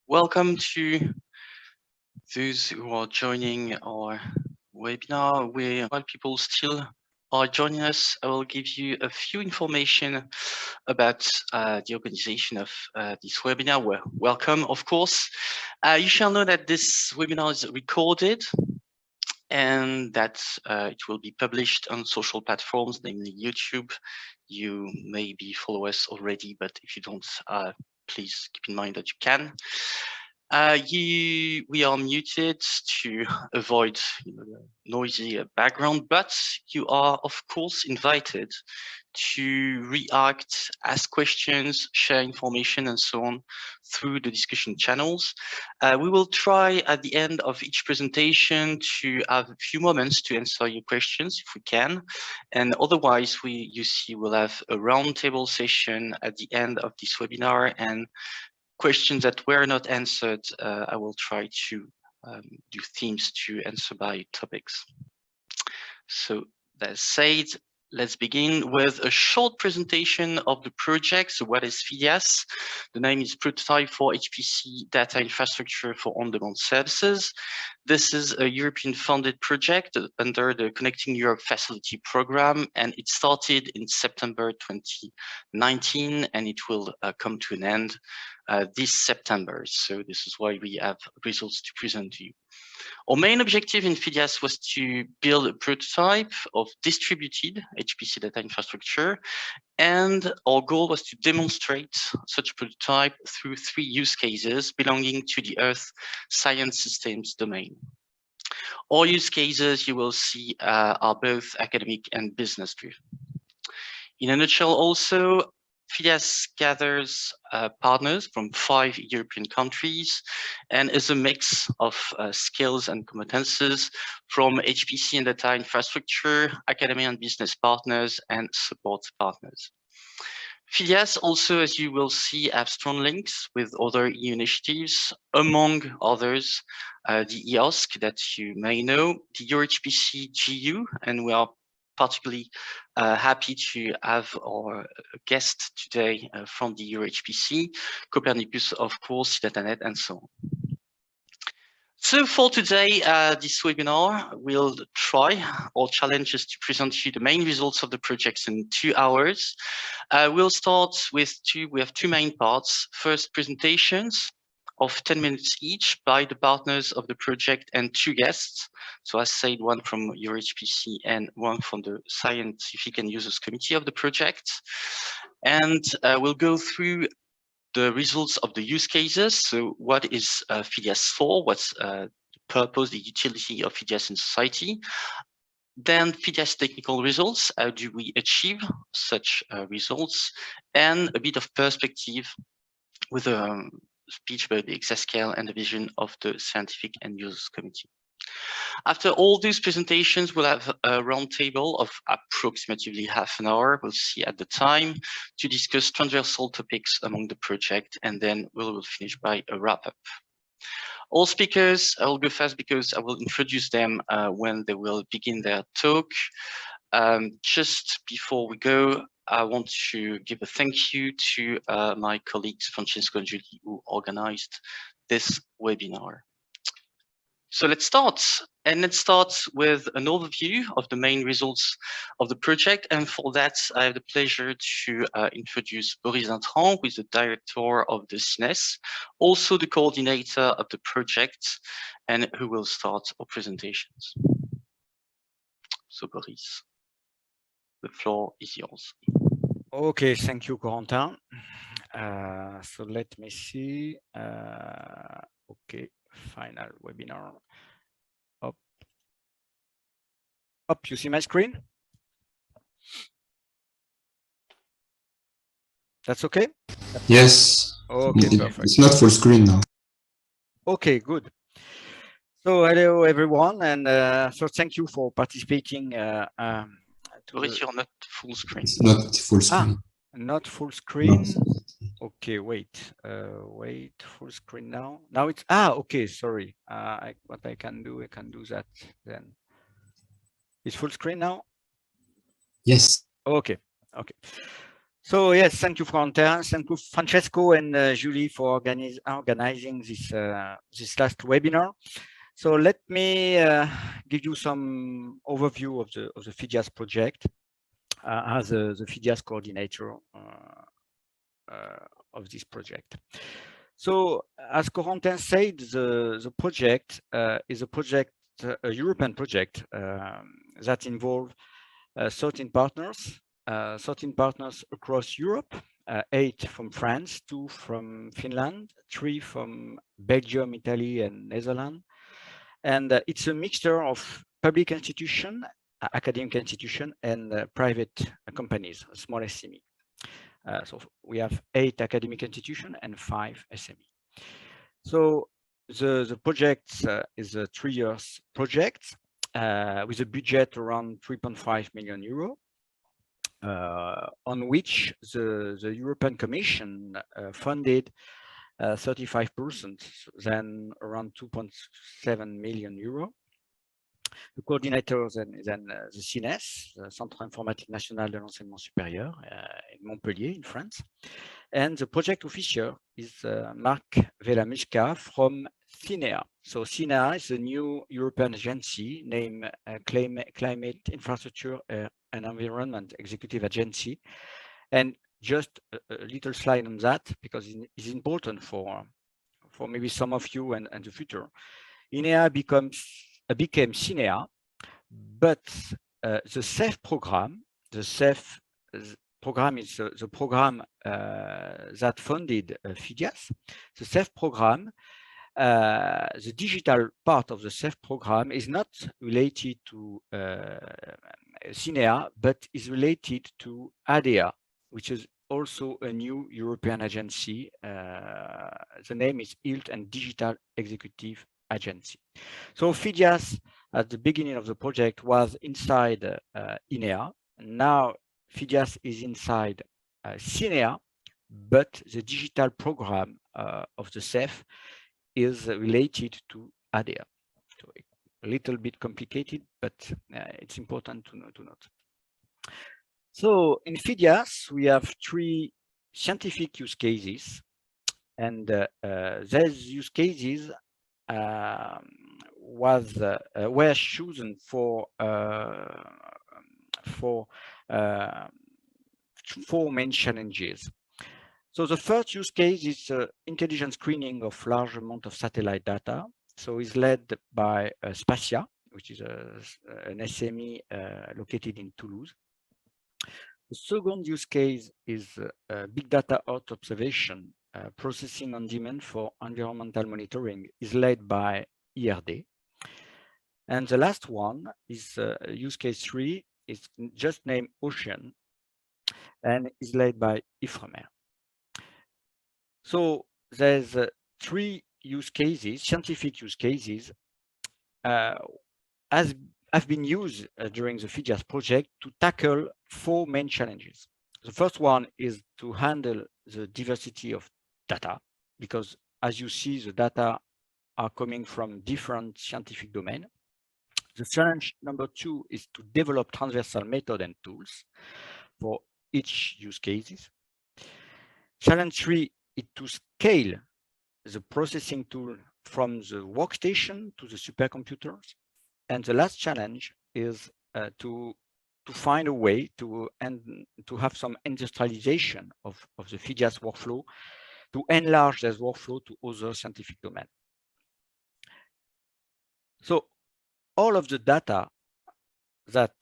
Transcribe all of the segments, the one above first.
Welcome to those who are joining our webinar. While people still are joining us, I will give you a few information about the organization of this webinar. Well, welcome, of course. You shall know that this webinar is recorded and that it will be published on social platforms, namely YouTube. You maybe follow us already, but if you don't, please keep in mind that you can. We are muted to avoid the noisy background, but you are of course invited to react, ask questions, share information, and so on through the discussion channels. We will try at the end of each presentation to have a few moments to answer your questions if we can. And otherwise, we'll have a roundtable session at the end of this webinar, and questions that were not answered, I will try to do themes to answer by topics. So that said, let's begin with a short presentation of the project. So what is PHIDIAS? The name is Prototype for HPC Data Infrastructure for On-Demand Services. This is a European funded project under the Connecting Europe Facility Program, and it started in September 2019, and it will come to an end this September. So this is why we have results to present to you. Our main objective in PHIDIAS was to build a prototype of distributed HPC data infrastructure, and our goal was to demonstrate such a prototype through 3 use cases belonging to the Earth Science Systems domain. Our use cases, you will see, are both academic and business driven. In a nutshell, also, PHIDIAS gathers partners from 5 European countries and is a mix of skills and competences from HPC and data infrastructure, academia and business partners, and support partners. PHIDIAS also, as you will see, have strong links with other EU initiatives, among others, the EOSC that you may know, the EuroHPC GU, and we are particularly happy to have our guest today from the EuroHPC, Copernicus, of course, DataNet, and so on. So for today, this webinar, we'll try our challenges to present you the main results of the projects in 2 hours. We'll start with we have 2 main parts. First, presentations of 10 minutes each by the partners of the project and 2 guests. So as said, one from EuroHPC and one from the Scientific and Users Committee of the project. And we'll go through the results of the use cases. So what is PHIDIAS for? What's the purpose, the utility of PHIDIAS in society? Then PHIDIAS technical results. How do we achieve such results? And a bit of perspective with a speech about the Exascale and the vision of the Scientific and Users Committee. After all these presentations, we'll have a roundtable of approximately half an hour, we'll see at the time, to discuss transversal topics among the project, and then we will finish by a wrap-up. All speakers, I will go fast because I will introduce them when they will begin their talk. Just before we go, I want to give a thank you to my colleagues, Francesco and Julie, who organized this webinar. So let's start. And let's start with an overview of the main results of the project. And for that, I have the pleasure to introduce Boris Dintrans, who is the director of the CINES, also the coordinator of the project, and who will start our presentations. So Boris, the floor is yours. Okay, thank you, Corentin. So let me see. Okay, final webinar. Up, you see my screen? That's okay? Yes. Okay, perfect. It's not full screen now. Okay, good. So hello, everyone, and so thank you for participating. You're not full screen. It's not full screen. Not full screen. No. Okay, wait, wait, full screen now. Now it's okay. Sorry. What I can do that then. It's full screen now. Yes. Okay. Okay. So yes, thank you, Corentin. Thank you, Francesco and Julie, for organizing this this last webinar. So let me give you some overview of the PHIDIAS project as the PHIDIAS coordinator of this project. So as Corentin said, the project is a European project that involves 13 partners. 13 partners across Europe, 8 from France, 2 from Finland, 3 from Belgium, Italy, and Netherlands. And it's a mixture of public institution, academic institution, and private companies, small SME. So we have 8 academic institutions and 5 SME. So the project is a 3 years project with a budget around 3.5 million euro. On which the European Commission funded 35%, then around 2.7 million euro. The coordinator then the CINES, the Centre Informatique National de l'Enseignement Supérieur in Montpellier in France. And the project officer is Marc Velamusca from CINEA. So CINEA is a new European agency named Climate Infrastructure and Environment Executive Agency. And just a little slide on that, because it's important for maybe some of you and the future. INEA became CINEA, but the CEF program, the CEF program is the program that funded PHIDIAS. The CEF program, the digital part of the CEF program is not related to CINEA, but is related to ADEA, which is also a new European agency. The name is Health and Digital Executive Agency. So PHIDIAS at the beginning of the project was inside INEA. Now PHIDIAS is inside CINEA, but the digital program of the CEF is related to ADEA. So a little bit complicated, but it's important to note. So in PHIDIAS, we have 3 scientific use cases, and these use cases were chosen for 4 main challenges. So the first use case is intelligent screening of large amount of satellite data. So it's led by SPASCIA, which is an SME located in Toulouse. The second use case is big data Earth observation, processing on demand for environmental monitoring, is led by ERD. And the last one is use case 3, is just named Ocean, and is led by IFREMER. So there's 3 use cases, scientific use cases, have been used during the PHIDIAS project to tackle 4 main challenges. The first one is to handle the diversity of data, because as you see, the data are coming from different scientific domains. The challenge number 2 is to develop transversal method and tools for each use cases. Challenge 3 is to scale the processing tool from the workstation to the supercomputers. And the last challenge is to find a way to have some industrialization of the PHIDIAS workflow, to enlarge this workflow to other scientific domains. So all of the data that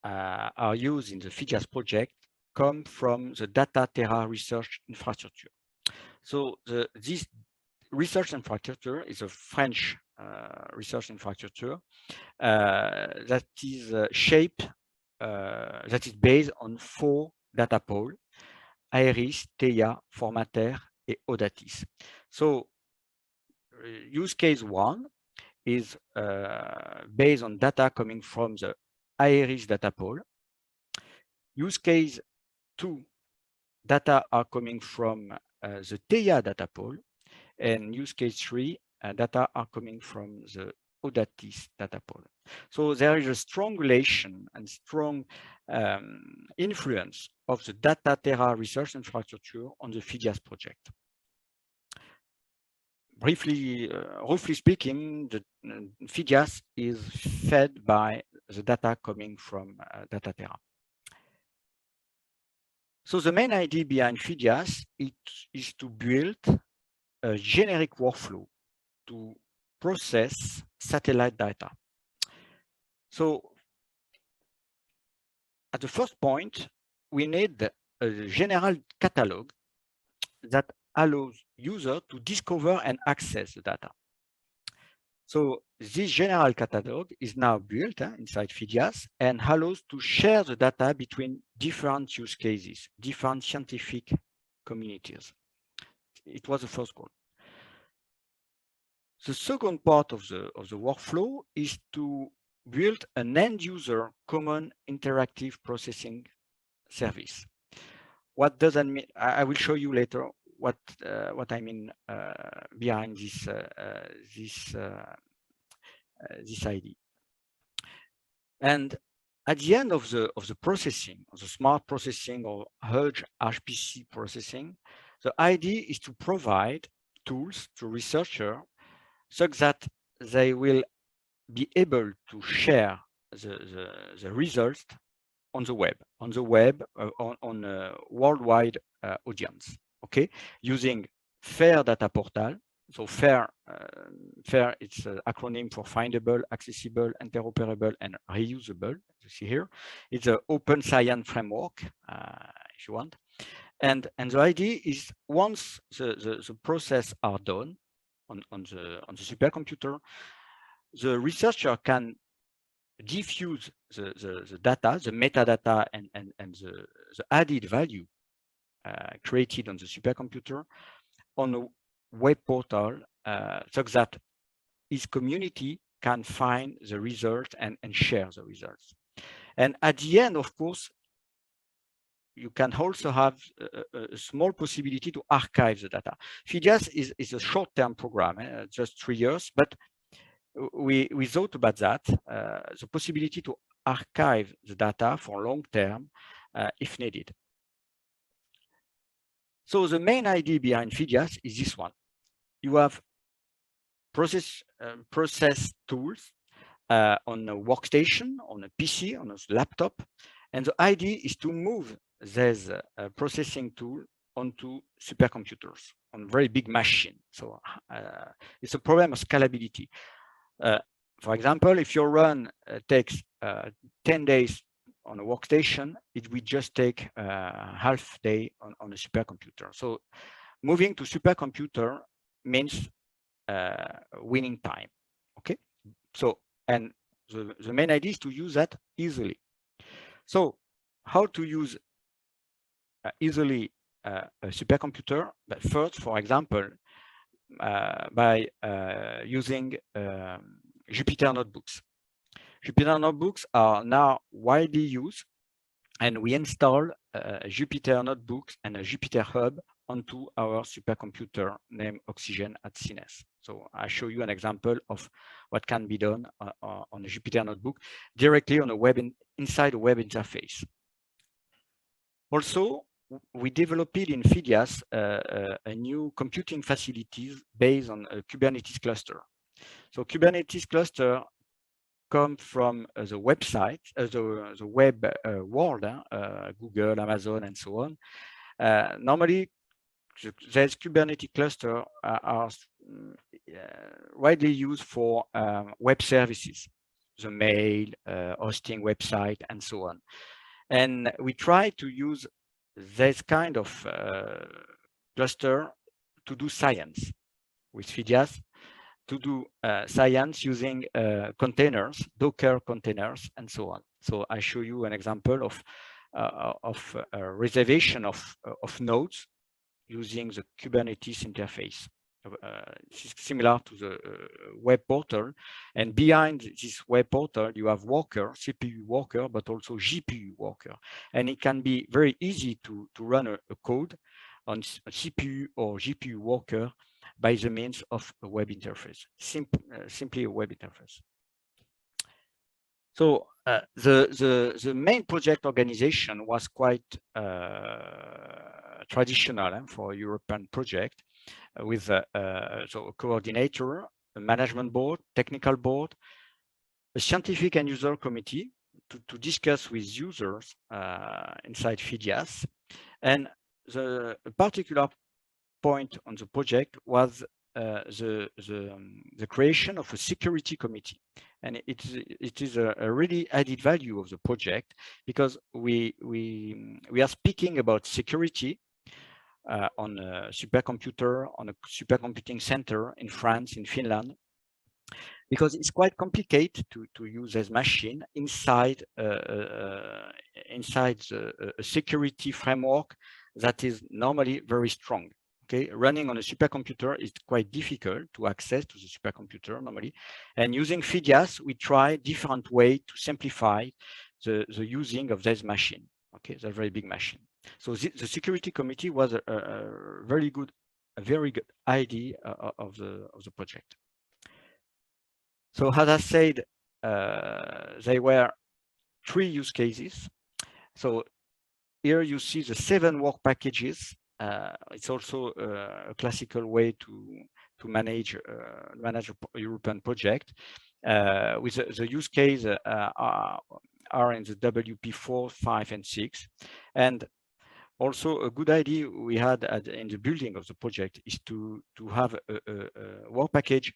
are used in the PHIDIAS project come from the DataTerra research infrastructure. So this research infrastructure is a French research infrastructure that is shaped, that is based on 4 data poles: Aeris, Theia, Formater, and Audatis. So use case 1 is based on data coming from the Aeris data pole. Use case 2, data are coming from the Theia data pole. And use case 3, data are coming from the Audatis data product. So there is a strong relation and strong influence of the DataTerra research infrastructure on the PHIDIAS project. Briefly, roughly speaking, the PHIDIAS is fed by the data coming from DataTerra. So the main idea behind PHIDIAS is to build a generic workflow to process satellite data. So at the first point, we need a general catalog that allows users to discover and access the data. So this general catalog is now built inside PHIDIAS and allows to share the data between different use cases, different scientific communities. It was the first goal. The second part of the workflow is to build an end-user common interactive processing service. What does that mean? I will show you later what I mean behind this idea. And at the end of the processing, of the smart processing or HPC processing, the idea is to provide tools to researchers such that they will be able to share the results on the web on a worldwide audience, okay, using FAIR data portal. So FAIR, it's an acronym for findable, accessible, interoperable, and reusable. You see here, it's an open science framework, if you want. And the idea is once the process are done on the supercomputer, the researcher can diffuse the data, the metadata, and the added value created on the supercomputer on a web portal so that his community can find the results and share the results. And at the end, of course, you can also have a small possibility to archive the data. PHIDIAS is a short-term program, just 3 years, but we thought about that, the possibility to archive the data for long-term if needed. So the main idea behind PHIDIAS is this one. You have process tools on a workstation, on a PC, on a laptop, and the idea is to move this processing tool onto supercomputers on very big machine. So it's a problem of scalability. For example, if your run takes 10 days on a workstation, it will just take half day on a supercomputer. So moving to supercomputer means winning time. Okay, so and the main idea is to use that easily. So how to use easily a supercomputer? But first, for example, by using Jupyter notebooks. Jupyter notebooks are now widely used, and we install Jupyter notebooks and a Jupyter hub onto our supercomputer named Oxygen at CINES. So I show you an example of what can be done on a Jupyter notebook directly on a web inside a web interface. Also, we developed in PHIDIAS a new computing facilities based on a Kubernetes cluster. So Kubernetes cluster come from the website, the web world, Google, Amazon, and so on. Normally, these Kubernetes cluster are widely used for web services, the mail, hosting website, and so on. And we try to use this kind of cluster to do science with PHIDIAS, to do science using containers, Docker containers, and so on. So I show you an example of reservation of nodes using the Kubernetes interface. Similar to the web portal, and behind this web portal you have worker, CPU worker, but also GPU worker, and it can be very easy to run a code on a CPU or GPU worker by the means of a web interface, simply a web interface. So the main project organization was quite traditional for a European project, with so a coordinator, a management board, technical board, a scientific and user committee to discuss with users inside Phidias. And the particular point on the project was the creation of a security committee. And it is a really added value of the project, because we are speaking about security on a supercomputer, on a supercomputing center in France, in Finland, because it's quite complicated to use this machine inside inside a security framework that is normally very strong. Okay, running on a supercomputer is quite difficult to access to the supercomputer normally, and using Phidias, we try different way to simplify the using of this machine. Okay, it's a very big machine. So the security committee was a very good idea of the project. So as I said, there were 3 use cases. So here you see the 7 work packages. It's also a classical way to manage a European project. With the use case are in the WP4, 5, and 6. And also a good idea we had in the building of the project is to have a work package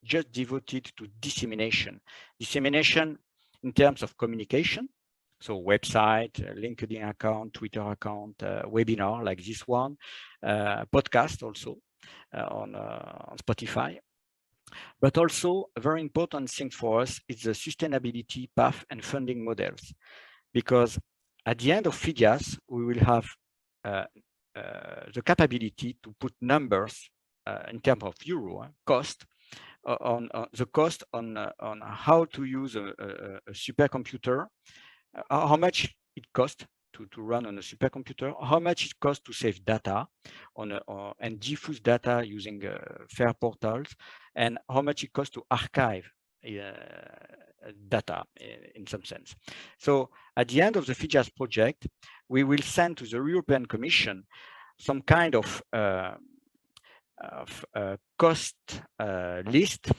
just devoted to dissemination. Dissemination in terms of communication. So website, LinkedIn account, Twitter account, webinar like this one, podcast also on Spotify. But also a very important thing for us is the sustainability path and funding models, because at the end of Phidias, we will have the capability to put numbers in terms of euro cost on the cost on how to use a supercomputer, how much it costs to run on a supercomputer, how much it costs to save data and diffuse data using FAIR portals, and how much it costs to archive data in some sense. So at the end of the Phidias project, we will send to the European Commission some kind of cost list.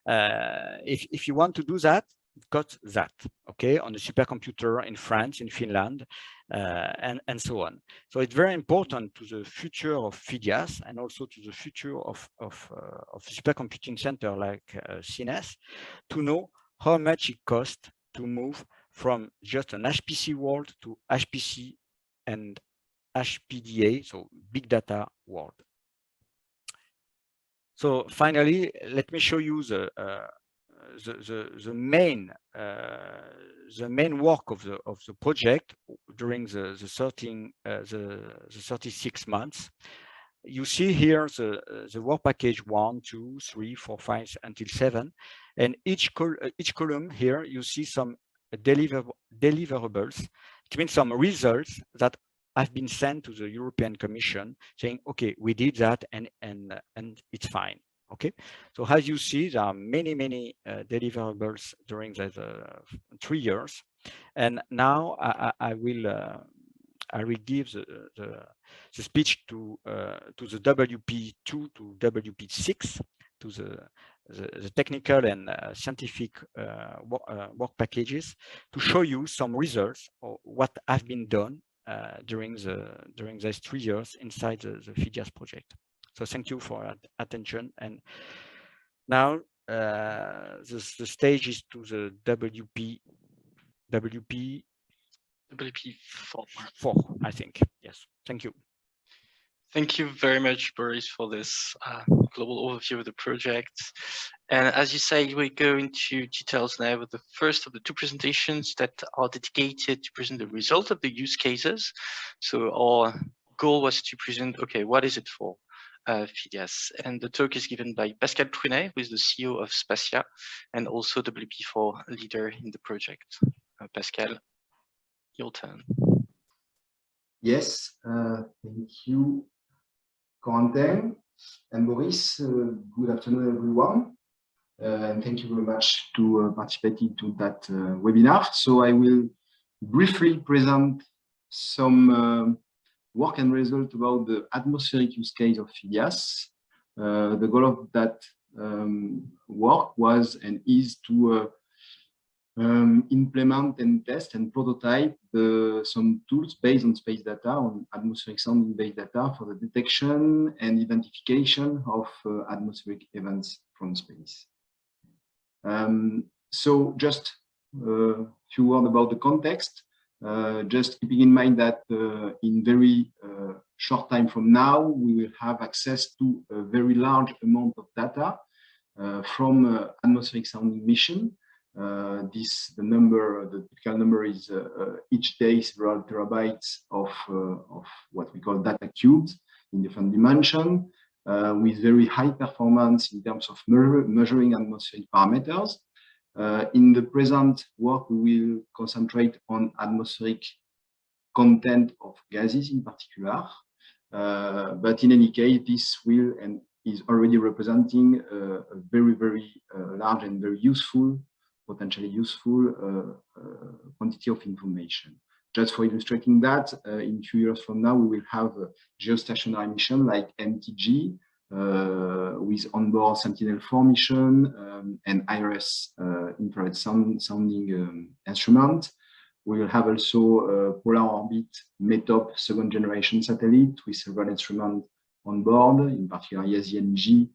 If you want to do that, it costs that, okay, on a supercomputer in France, in Finland, and so on. So it's very important to the future of Phidias and also to the future of supercomputing center like CINES to know how much it costs to move from just an HPC world to HPC and HPDA, so big data world. So finally, let me show you the main work of the project during the 36 months. You see here the work package 1, 2, 3, 4, 5 until 7, and each column here you see some deliverables. It means some results that have been sent to the European Commission saying, okay, we did that and it's fine. Okay, so as you see, there are many deliverables during the 3 years, and now I will give the speech to the WP2 to WP6, to the technical and scientific work packages, to show you some results of what has been done during these 3 years inside the Phidias project. So thank you for attention. And now the stage is to the WP4, I think. Yes, thank you. Thank you very much, Boris, for this global overview of the project. And as you say, we go into details now with the first of the 2 presentations that are dedicated to present the result of the use cases. So our goal was to present, okay, what is it for? Phidias, and the talk is given by Pascal Prunet, who is the CEO of SPASCIA and also WP4 leader in the project. Pascal, your turn. Yes, thank you, Corentin. and Boris. Good afternoon, everyone. And thank you very much to participating to that webinar. So I will briefly present some work and result about the atmospheric use case of PHIDIAS. The goal of that work was and is to implement and test and prototype some tools based on space data, on atmospheric sounding based data for the detection and identification of atmospheric events from space. So just a few words about the context. Just keeping in mind that in very short time from now, we will have access to a very large amount of data from atmospheric sounding mission. The typical number is each day several terabytes of what we call data cubes in different dimensions, with very high performance in terms of measuring atmospheric parameters. In the present work, we will concentrate on atmospheric content of gases in particular. But in any case, this will and is already representing a very, very large and very useful, potentially useful quantity of information. Just for illustrating that, in 2 years from now, we will have a geostationary mission like MTG, with onboard Sentinel-4 mission and IRS infrared sounding instrument. We will have also polar orbit METOP 2nd generation satellite with several instruments on board, in particular YASI-NG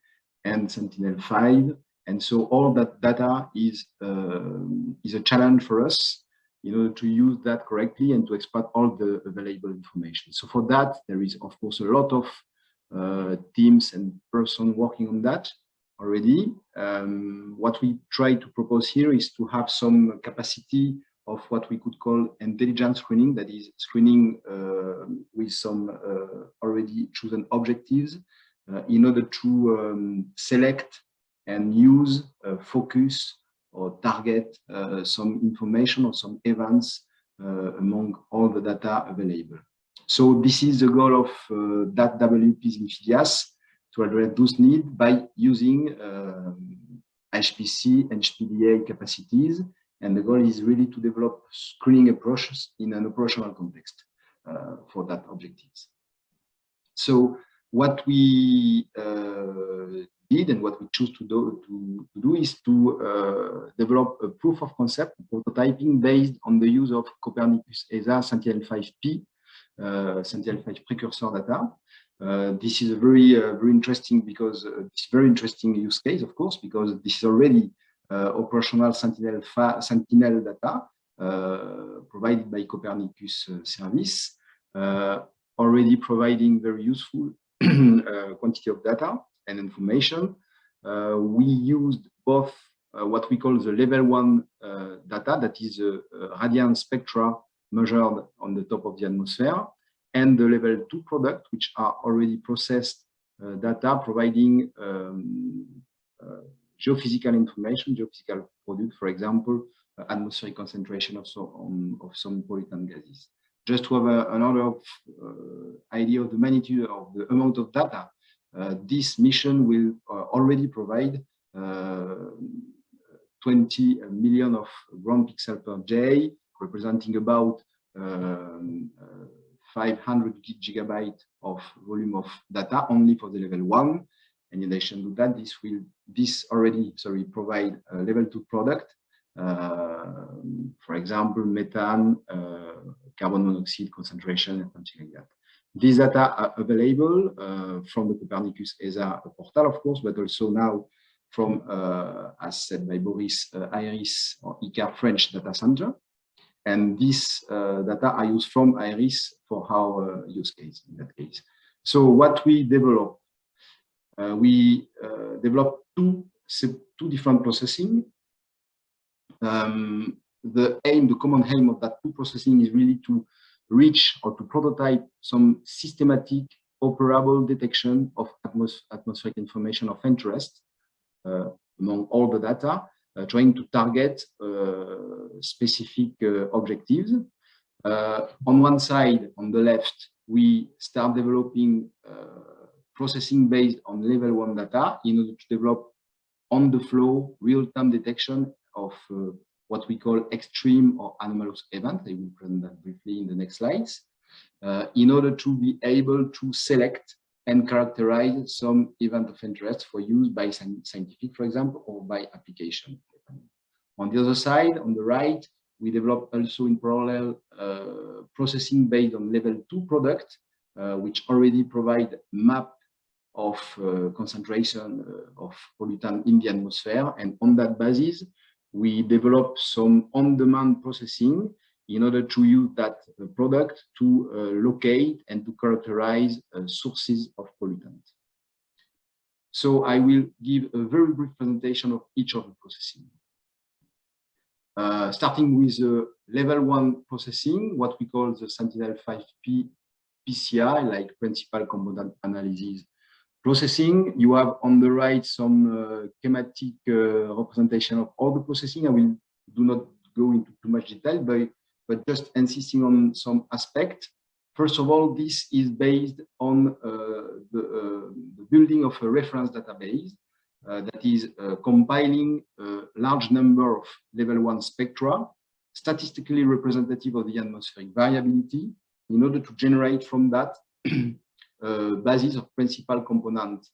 and Sentinel-5. And so all that data is a challenge for us in order to use that correctly and to exploit all the available information. So for that, there is of course a lot of teams and persons working on that already. What we try to propose here is to have some capacity of what we could call intelligent screening, that is screening with some already chosen objectives in order to select and use, focus or target some information or some events among all the data available. So this is the goal of that WPs in PHIDIAS, to address those needs by using HPC and HPDA capacities. And the goal is really to develop screening approaches in an operational context for that objectives. So what we did and what we choose to do is to develop a proof of concept prototyping based on the use of Copernicus ESA Sentinel-5P, Sentinel-5 precursor data. This is a very interesting because it's very interesting use case, of course, because this is already operational Sentinel data provided by Copernicus service, already providing very useful quantity of data and information. We used both what we call the level 1 data, that is radiant spectra measured on the top of the atmosphere, and the level 2 product, which are already processed data providing geophysical information, geophysical product, for example, atmospheric concentration of some pollutant gases. Just to have another idea of the magnitude of the amount of data, this mission will already provide 20 million of ground pixel per day, representing about 500 gigabytes of volume of data only for the level 1. And in addition to that, this already provide a level 2 product, for example, methane, carbon monoxide concentration, and something like that. These data are available from the Copernicus ESA portal, of course, but also now from, as said by Boris, IRIS or ICAR French data center. And these data are used from IRIS for our use case in that case. So what we develop, two different processing. The common aim of that two processing is really to reach or to prototype some systematic operable detection of atmospheric information of interest among all the data, trying to target specific objectives. On one side, on the left, we start developing processing based on level 1 data in order to develop on-the-flow real-time detection of what we call extreme or anomalous events. I will present that briefly in the next slides, in order to be able to select and characterize some event of interest for use by scientific, for example, or by application. On the other side, on the right, we develop also in parallel processing based on level 2 product, which already provide map of concentration of pollutant in the atmosphere. And on that basis, we develop some on-demand processing in order to use that product to locate and to characterize sources of pollutants. So I will give a very brief presentation of each of the processing. Starting with level 1 processing, what we call the Sentinel-5P PCI, like principal component analysis processing. You have on the right some schematic representation of all the processing. I will do not go into too much detail, but just insisting on some aspect. First of all, this is based on the building of a reference database that is compiling a large number of level 1 spectra, statistically representative of the atmospheric variability, in order to generate from that basis of principal component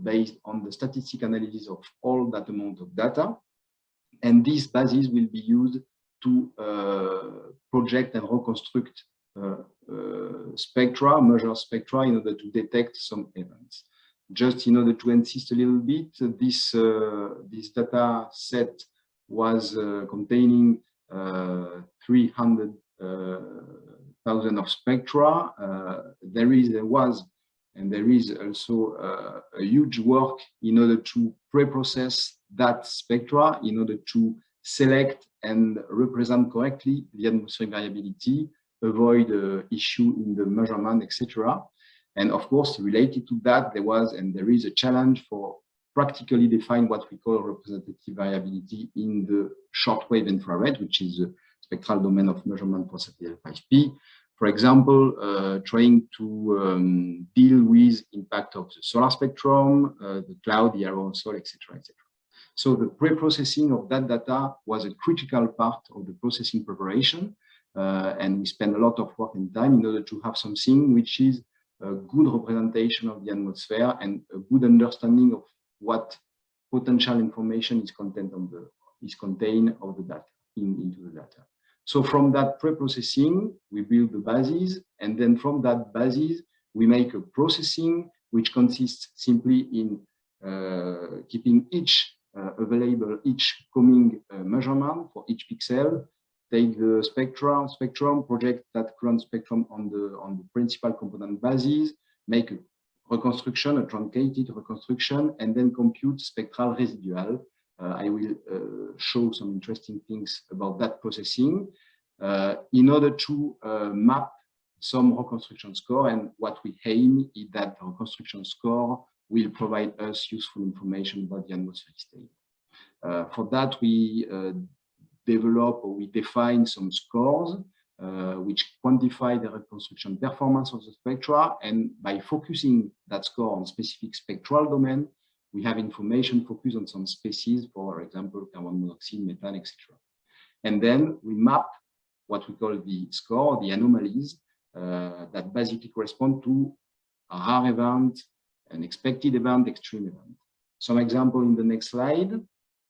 based on the statistic analysis of all that amount of data. And this basis will be used to project and reconstruct spectra, measure spectra in order to detect some events. Just in order to insist a little bit, this data set was containing 300,000 of spectra. There is also a huge work in order to pre-process that spectra in order to select and represent correctly the atmospheric variability, avoid issue in the measurement, etc. And of course, related to that, there was and there is a challenge for practically define what we call representative variability in the shortwave infrared, which is a spectral domain of measurement for Sentinel-5P. For example, trying to deal with impact of the solar spectrum, the cloud, the aerosol, etc., etc. So the pre-processing of that data was a critical part of the processing preparation, and we spent a lot of work and time in order to have something which is a good representation of the atmosphere and a good understanding of what potential information is contained of the data into the data. So from that pre-processing, we build the basis, and then from that basis, we make a processing which consists simply in keeping each coming measurement for each pixel, take the spectrum, project that current spectrum on the principal component basis, make a reconstruction, a truncated reconstruction, and then compute spectral residual. I will show some interesting things about that processing in order to map some reconstruction score. And what we aim is that the reconstruction score will provide us useful information about the atmospheric state. For that, we develop or we define some scores which quantify the reconstruction performance of the spectra, and by focusing that score on specific spectral domain, we have information focused on some species, for example, carbon monoxide, methane, etc. And then we map what we call the score, the anomalies that basically correspond to a rare event, an expected event, extreme event. Some example in the next slide,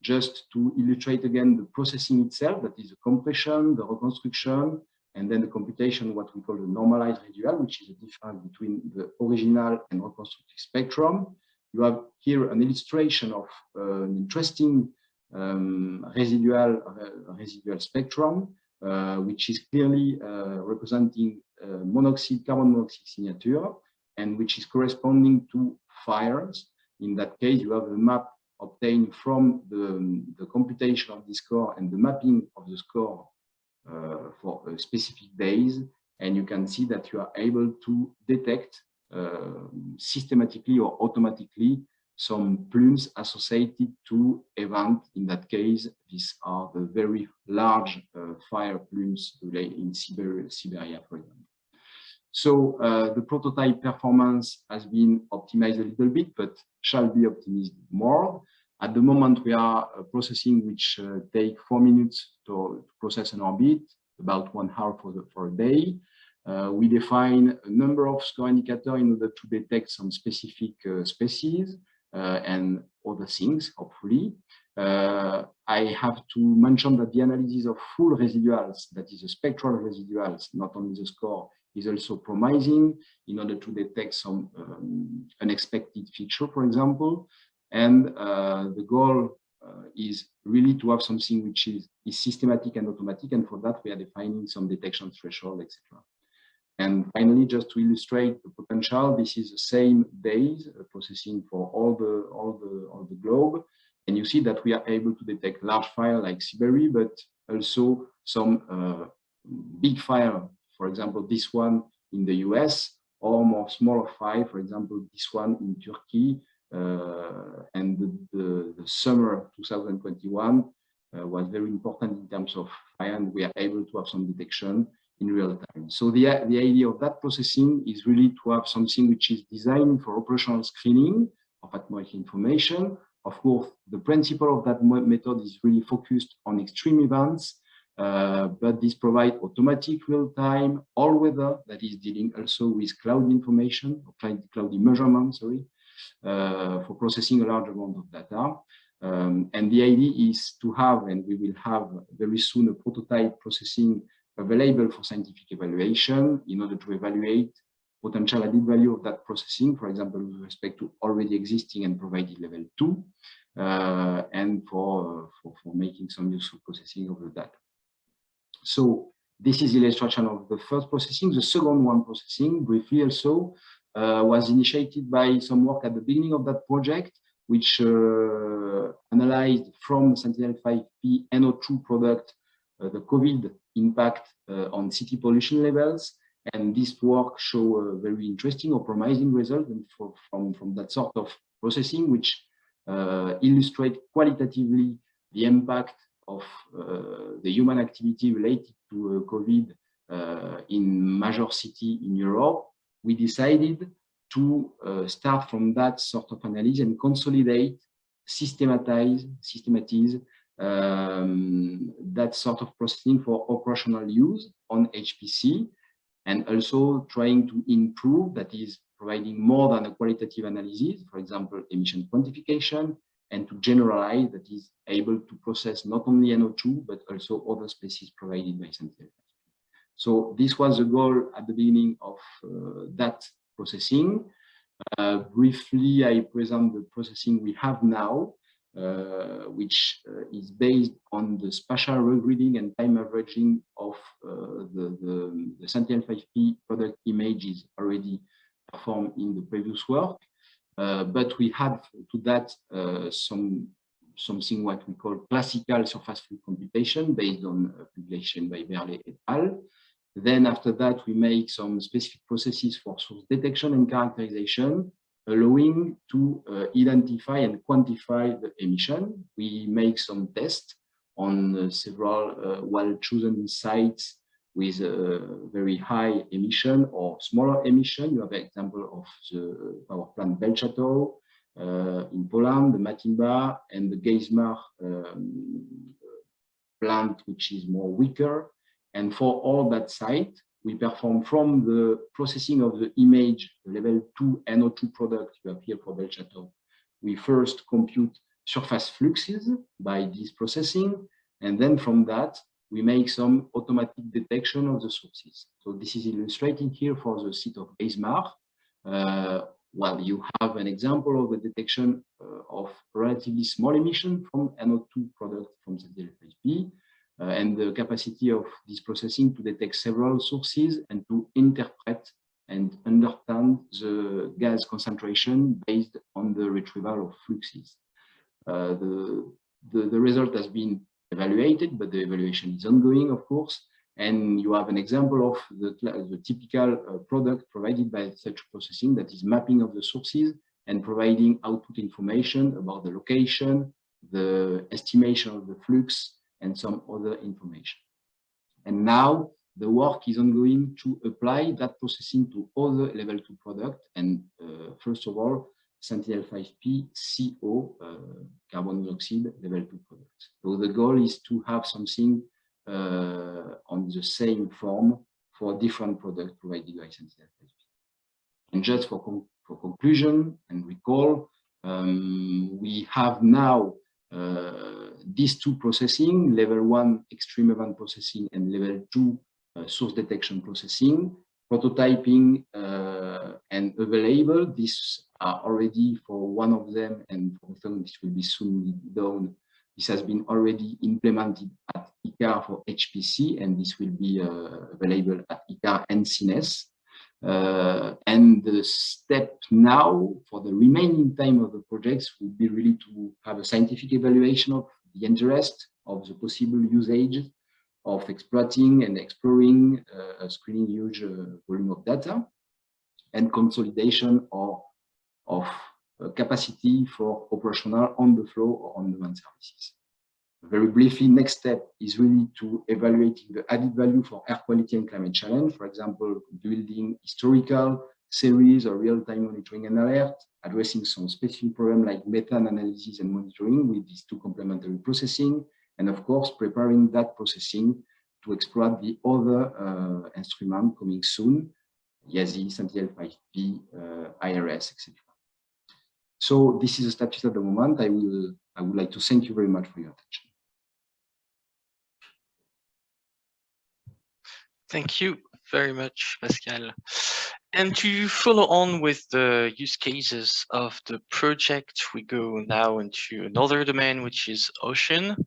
just to illustrate again the processing itself, that is the compression, the reconstruction, and then the computation, what we call the normalized residual, which is the difference between the original and reconstructed spectrum. You have here an illustration of an interesting residual spectrum, which is clearly representing carbon monoxide signature, and which is corresponding to fires. In that case, you have a map obtained from the computation of the score and the mapping of the score for specific days, and you can see that you are able to detect systematically or automatically some plumes associated to event. In that case, these are the very large fire plumes in Siberia, for example. So the prototype performance has been optimized a little bit, but shall be optimized more. At the moment, we are processing which take 4 minutes to process an orbit, about 1 hour for a day. We define a number of score indicators in order to detect some specific species and other things, hopefully. I have to mention that the analysis of full residuals, that is the spectral residuals, not only the score, is also promising in order to detect some unexpected feature, for example. And the goal is really to have something which is systematic and automatic, and for that we are defining some detection threshold, etc. And finally, just to illustrate the potential, this is the same days processing for all the globe, and you see that we are able to detect large fire like Siberia, but also some big fire, for example, this one in the US, or more smaller fire, for example, this one in Turkey. And the summer 2021 was very important in terms of fire, and we are able to have some detection in real time. So the idea of that processing is really to have something which is designed for operational screening of atmospheric information. Of course, the principle of that method is really focused on extreme events, but this provides automatic real-time all weather that is dealing also with cloud information, or cloudy measurement, sorry, for processing a large amount of data. And the idea is to have, and we will have very soon, a prototype processing available for scientific evaluation in order to evaluate potential added value of that processing, for example, with respect to already existing and provided level 2, and for making some useful processing of the data. So this is the illustration of the first processing. The second one, processing, briefly also, was initiated by some work at the beginning of that project, which analyzed from Sentinel-5P NO2 product the COVID impact on city pollution levels. And this work showed a very interesting or promising result from that sort of processing, which illustrate qualitatively the impact of the human activity related to COVID in major city in Europe. We decided to start from that sort of analysis and consolidate, systematize that sort of processing for operational use on HPC, and also trying to improve, that is providing more than a qualitative analysis, for example, emission quantification, and to generalize, that is able to process not only NO2, but also other species provided by Sentinel. So this was the goal at the beginning of that processing. Briefly, I present the processing we have now, which is based on the spatial regrading and time averaging of the Sentinel-5P product images already performed in the previous work. But we had to that something what we call classical surface fluid computation based on publication by Berle et al. Then after that, we make some specific processes for source detection and characterization, allowing to identify and quantify the emission. We make some tests on several well-chosen sites with very high emission or smaller emission. You have an example of the power plant Belchateau in Poland, the Matimba, and the Geismar plant, which is more weaker. And for all that site, we perform from the processing of the image, the level 2 NO2 product you have here for Belchateau. We first compute surface fluxes by this processing, and then from that, we make some automatic detection of the sources. So this is illustrated here for the site of Geismar. Well, you have an example of the detection of relatively small emission from NO2 product from Sentinel-5P. And the capacity of this processing to detect several sources and to interpret and understand the gas concentration based on the retrieval of fluxes. The result has been evaluated, but the evaluation is ongoing, of course. And you have an example of the typical product provided by such processing, that is mapping of the sources and providing output information about the location, the estimation of the flux, and some other information. And now the work is ongoing to apply that processing to other level 2 products. And first of all, Sentinel-5P CO, carbon dioxide level 2 products. So the goal is to have something on the same form for different products provided by Sentinel-5P. And just for conclusion and recall, we have now these two processing, level 1 extreme event processing and level 2 source detection processing, prototyping and available. These are already for one of them, and for some this will be soon done. This has been already implemented at ICAR for HPC, and this will be available at ICAR and CINES. And the step now for the remaining time of the projects will be really to have a scientific evaluation of the interest of the possible usage of exploiting and exploring a screening huge volume of data, and consolidation of capacity for operational on the flow or on-demand services. Very briefly, next step is really to evaluate the added value for air quality and climate challenge. For example, building historical series or real-time monitoring and alert, addressing some specific problem like methane analysis and monitoring with these two complementary processing, and of course, preparing that processing to exploit the other instrument coming soon, YASI, Sentinel-5P, IRS, etc. So this is the status at the moment. I would like to thank you very much for your attention. Thank you very much, Pascal. And to follow on with the use cases of the project, we go now into another domain, which is ocean.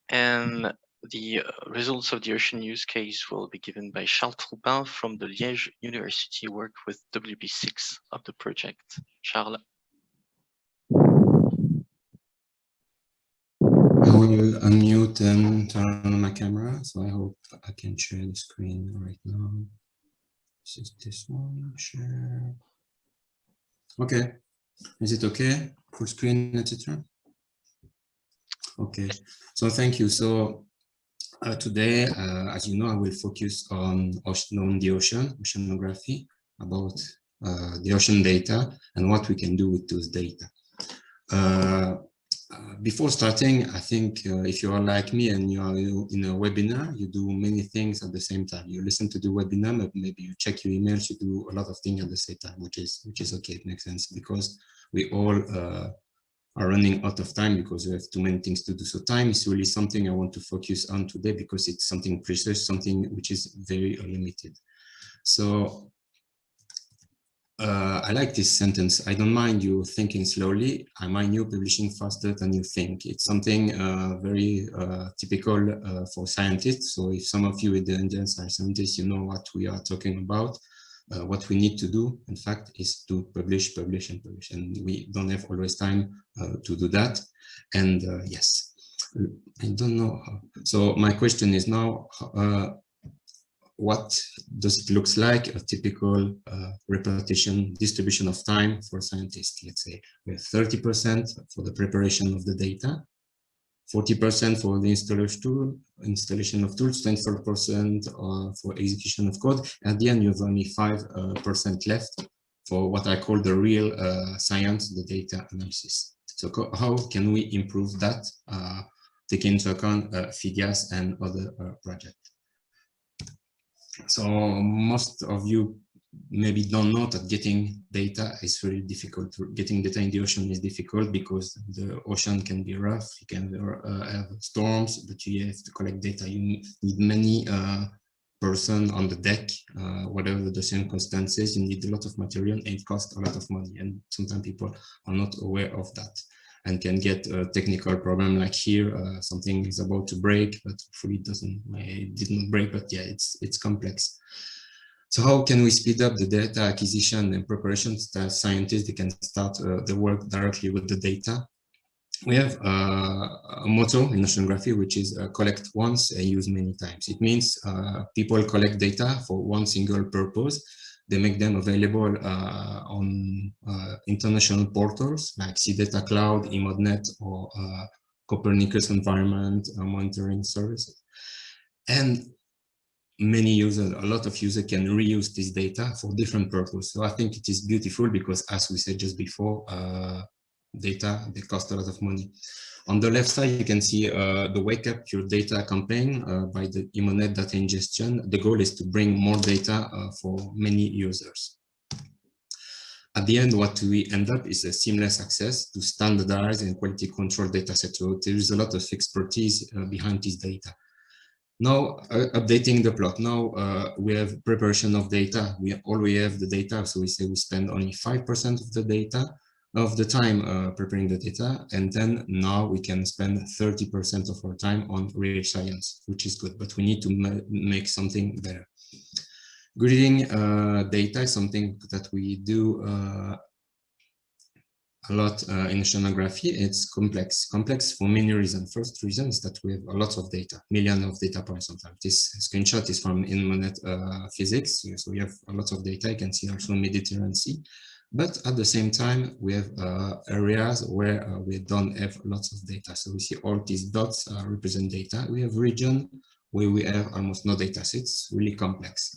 And the results of the ocean use case will be given by Charles Troupin from the Liege University, work with WP6 of the project. Charles. I will unmute and turn on my camera, so I hope I can share the screen right now. This is this one, share. Okay, is it okay? Full screen, etc. Okay, so thank you. So today, as you know, I will focus on the ocean, oceanography, about the ocean data and what we can do with those data. Before starting, I think if you are like me and you are in a webinar, you do many things at the same time. You listen to the webinar, maybe you check your emails, you do a lot of things at the same time, which is okay. It makes sense because we all are running out of time because we have too many things to do. So time is really something I want to focus on today because it's something precious, something which is very limited. So I like this sentence. I don't mind you thinking slowly. I mind you publishing faster than you think. It's something very typical for scientists. So if some of you with the Indian scientists, you know what we are talking about. What we need to do, in fact, is to publish, publish, and publish. And we don't have always time to do that. And yes, I don't know. So my question is now, what does it look like a typical repetition distribution of time for scientists? Let's say we have 30% for the preparation of the data, 40% for the installation of tools, 24% for execution of code. At the end, you have only 5% left for what I call the real science, the data analysis. So how can we improve that, taking into account Phidias and other projects? So most of you maybe don't know that getting data is very difficult. Getting data in the ocean is difficult because the ocean can be rough, you can have storms, but you have to collect data. You need many person on the deck, whatever the circumstances, you need a lot of material and it costs a lot of money. And sometimes people are not aware of that and can get a technical problem like here, something is about to break, but hopefully it didn't break, but yeah, it's complex. So how can we speed up the data acquisition and preparation so that scientists they can start the work directly with the data? We have a motto in oceanography, which is collect once and use many times. It means people collect data for one single purpose. They make them available on international portals like CData Cloud, EMODNet, or Copernicus Environment Monitoring Services. And many users, a lot of users can reuse this data for different purposes. So I think it is beautiful because, as we said just before, data, they cost a lot of money. On the left side, you can see the Wake Up Your Data campaign by the Imonet Data Ingestion. The goal is to bring more data for many users. At the end, what we end up is a seamless access to standardized and quality control data set. So there is a lot of expertise behind this data. Now, updating the plot. Now we have preparation of data. We already have the data, so we say we spend only 5% of the data of the time preparing the data, and then now we can spend 30% of our time on real science, which is good, but we need to make something better. Grading data is something that we do a lot in oceanography. It's complex for many reasons. First reason is that we have a lot of data, millions of data points sometimes. This screenshot is from Imonet physics, so we have a lot of data. You can see also Mediterranean Sea. But at the same time, we have areas where we don't have lots of data. So we see all these dots represent data. We have region where we have almost no data, so it's really complex.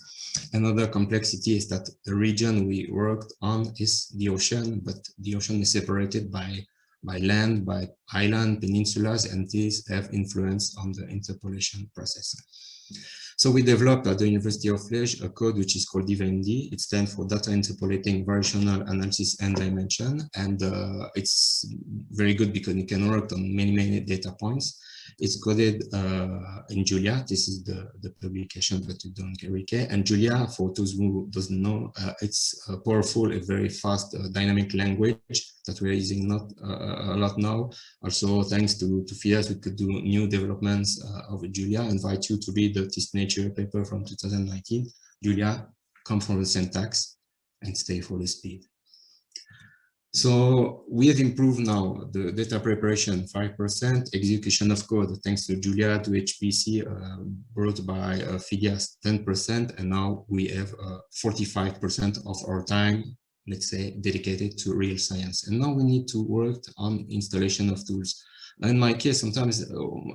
Another complexity is that the region we worked on is the ocean, but the ocean is separated by land, by island, peninsulas, and these have influence on the interpolation process. So we developed at the University of Liege a code which is called DIVAnd. It stands for Data Interpolating Variational Analysis and Dimension, and it's very good because you can work on many data points. It's coded in Julia. This is the publication, but you don't really care. And Julia, for those who doesn't know, it's a powerful, a very fast, dynamic language that we're using not a lot now. Also, thanks to Phidias, we could do new developments of Julia. I invite you to read this Nature paper from 2019. Julia, come from the syntax and stay for the speed. So we have improved now the data preparation 5%, execution of code thanks to Julia, to HPC, brought by Phidias 10%, and now we have 45% of our time, let's say, dedicated to real science. And now we need to work on installation of tools. In my case, sometimes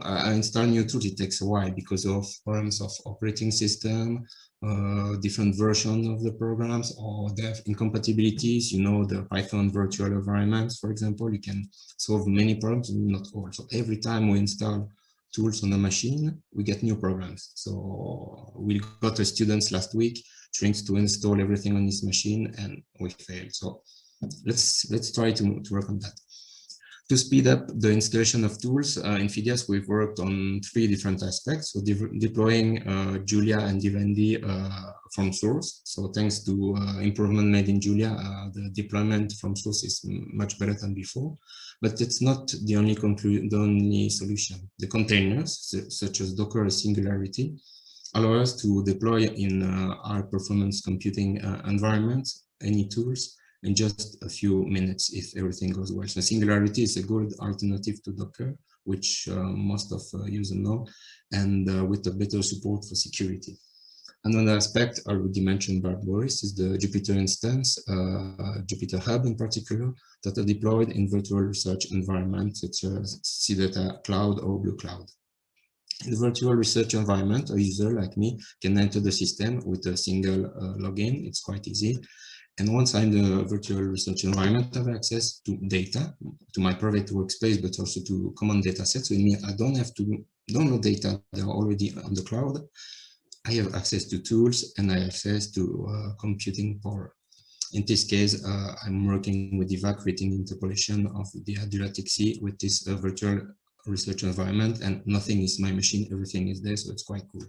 I install new tools, it takes a while because of problems of operating system, different version of the programs, or they have incompatibilities. You know, the Python virtual environments, for example, you can solve many problems, not all. So every time we install tools on a machine, we get new programs. So we got a student last week trying to install everything on this machine, and we failed. So let's try to work on that. To speed up the installation of tools in Phidias, we've worked on 3 different aspects. So deploying Julia and DIVAnd from source. So thanks to improvement made in Julia, the deployment from source is much better than before. But it's not the only solution. The containers, such as Docker or Singularity, allow us to deploy in our performance computing environment any tools in just a few minutes if everything goes well. So Singularity is a good alternative to Docker, which most of users know, and with a better support for security. Another aspect already mentioned by Boris is the Jupyter instance, Jupyter Hub in particular, that are deployed in virtual research environments such as CData Cloud or Blue Cloud. In the virtual research environment, a user like me can enter the system with a single login. It's quite easy. And once I'm in the virtual research environment, I have access to data, to my private workspace, but also to common data sets. So it means I don't have to download data, they're already on the cloud. I have access to tools and I have access to computing power. In this case, I'm working with DIVAnd, creating interpolation of the Adriatic Sea with this virtual research environment, and nothing is my machine, everything is there, so it's quite cool.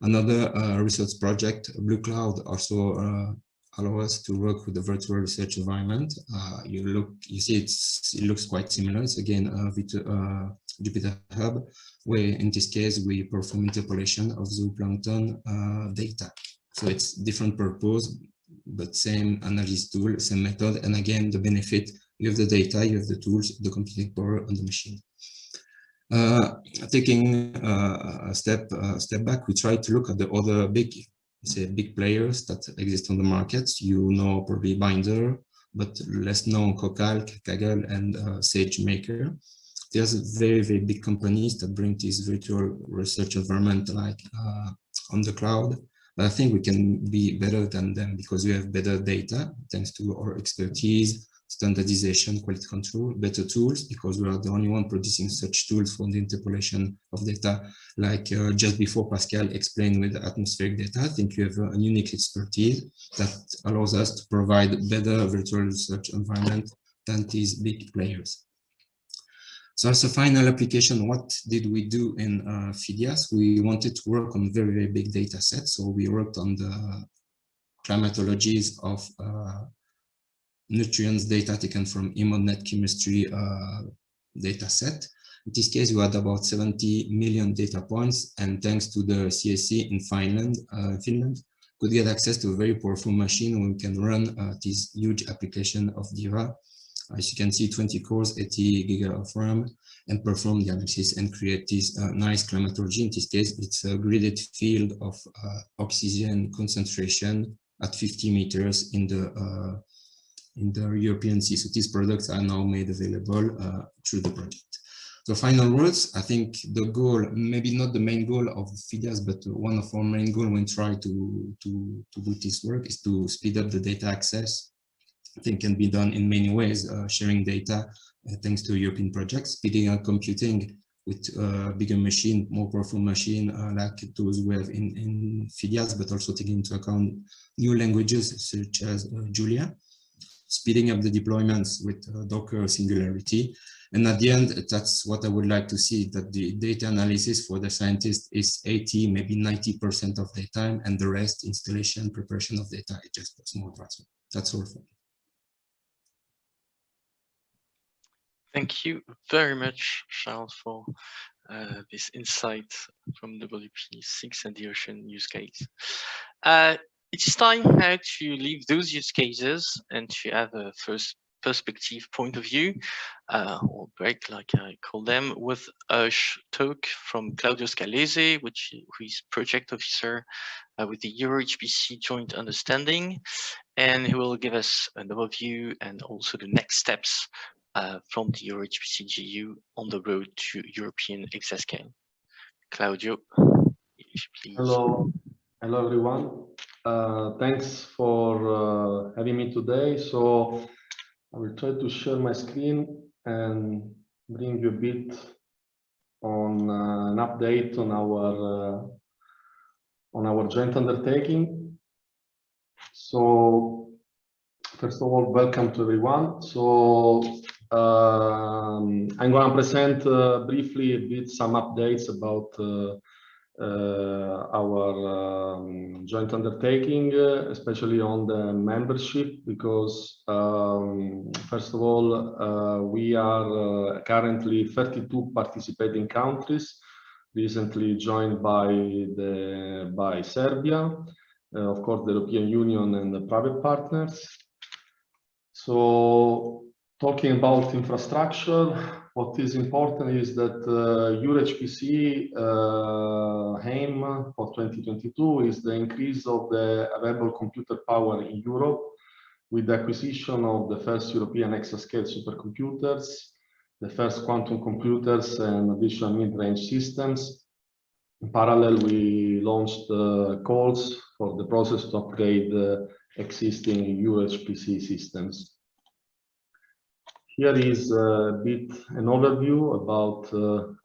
Another research project, Blue Cloud, also allow us to work with the virtual research environment. You see it looks quite similar. It's again Jupyter Hub, where in this case we perform interpolation of zooplankton data. So it's different purpose, but same analysis tool, same method. And again, the benefit, you have the data, you have the tools, the computing power on the machine. Taking a step back, we try to look at the other big players that exist on the markets. You know probably Binder, but less known CoCalc, Kaggle, and SageMaker. There's very big companies that bring this virtual research environment like on the cloud. But I think we can be better than them because we have better data thanks to our expertise, standardization, quality control, better tools, because we are the only one producing such tools for the interpolation of data, like just before Pascal explained with atmospheric data. I think you have a unique expertise that allows us to provide better virtual research environment than these big players. So as a final application, what did we do in Phidias? We wanted to work on very, very big data sets. So we worked on the climatologies of nutrients data taken from IMODNet chemistry data set. In this case, we had about 70 million data points, and thanks to the CSC in Finland, could get access to a very powerful machine where we can run this huge application of DIVA. As you can see, 20 cores, 80 giga of RAM, and perform the analysis and create this nice climatology. In this case, it's a gridded field of oxygen concentration at 50 meters in the European Sea. So these products are now made available through the project. So final words, I think the goal, maybe not the main goal of Phidias, but one of our main goals when try to do this work is to speed up the data access. I think can be done in many ways, sharing data thanks to European projects, speeding up computing with bigger machine, more powerful machine like those we have in Phidias, but also taking into account new languages such as Julia, speeding up the deployments with Docker Singularity. And at the end, that's what I would like to see, that the data analysis for the scientist is 80, maybe 90% of their time, and the rest, installation, preparation of data, is just a small part. That's all for me. Thank you very much, Charles, for this insight from WP6 and the ocean use case. It is time now to leave those use cases and to have a first perspective point of view, or break, like I call them, with a talk from Claudio Scalese, who is project officer with the EuroHPC joint understanding, and he will give us an overview and also the next steps from the EuroHPC GU on the road to European Exascale. Claudio, please. Hello everyone. Thanks for having me today. So I will try to share my screen and bring you a bit on an update on our joint undertaking. So first of all, welcome to everyone. So I'm going to present briefly a bit some updates about our joint undertaking, especially on the membership, because first of all, we are currently 32 participating countries, recently joined by Serbia, of course, the European Union and the private partners. So talking about infrastructure, what is important is that EuroHPC aim for 2022 is the increase of the available computer power in Europe with the acquisition of the first European exascale supercomputers, the first quantum computers and additional mid-range systems. In parallel, we launched calls for the process to upgrade existing EuroHPC systems. Here is a bit an overview about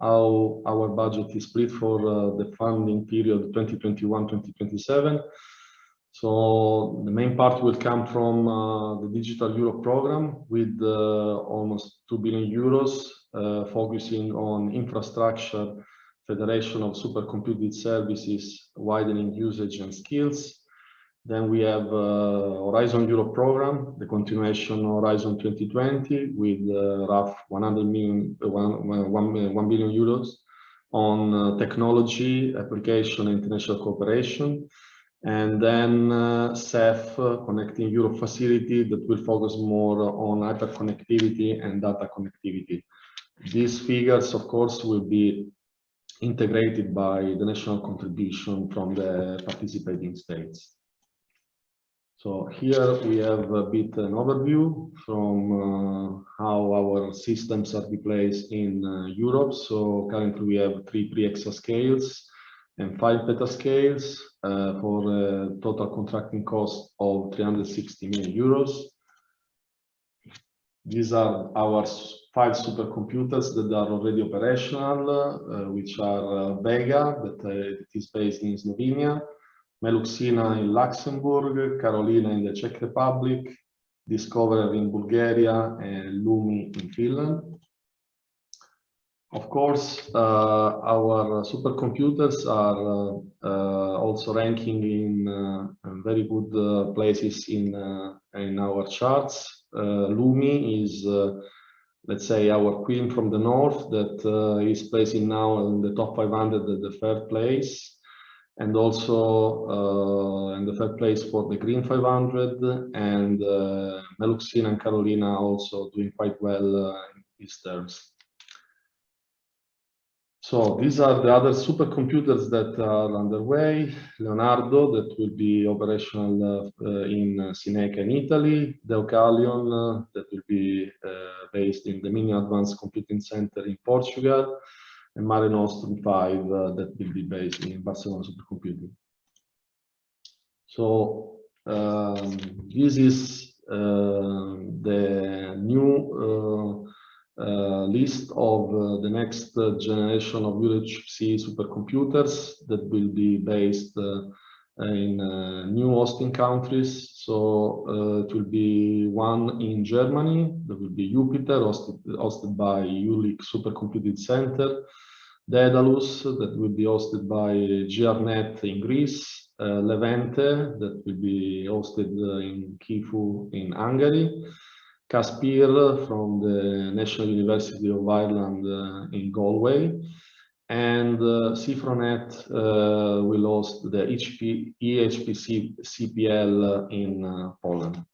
how our budget is split for the funding period 2021-2027. So the main part will come from the Digital Europe program with almost 2 billion euros, focusing on infrastructure, federation of supercomputing services, widening usage and skills. Then we have Horizon Europe program, the continuation of Horizon 2020 with rough 1 billion euros on technology, application, and international cooperation. And then CEF, Connecting Europe facility, that will focus more on hyperconnectivity and data connectivity. These figures, of course, will be integrated by the national contribution from the participating states. So here we have a bit an overview from how our systems are deployed in Europe. So currently we have 3 pre-exascales and 5 petascales for a total contracting cost of 360 million euros. These are our 5 supercomputers that are already operational, which are Vega, that is based in Slovenia, Meluxina in Luxembourg, Carolina in the Czech Republic, Discoverer in Bulgaria, and Lumi in Finland. Of course, our supercomputers are also ranking in very good places in our charts. Lumi is, let's say, our queen from the north that is placing now in the top 500 at the third place, and also in the third place for the Green 500, and Meluxina and Carolina also doing quite well in these terms. So these are the other supercomputers that are underway. Leonardo, that will be operational in Cineca in Italy. Deucalion, that will be based in the Mini Advanced Computing Center in Portugal. And Mare Nostrum 5, that will be based in Barcelona Supercomputing. So this is the new list of the next generation of EuroHPC supercomputers that will be based in new hosting countries. So it will be one in Germany, that will be Jupiter, hosted by Jülich Supercomputing Center. Daedalus, that will be hosted by GRNet in Greece. Levente, that will be hosted in Kifu in Hungary. Caspir from the National University of Ireland in Galway, and Cifronet will host the EHPC CPL in Poland.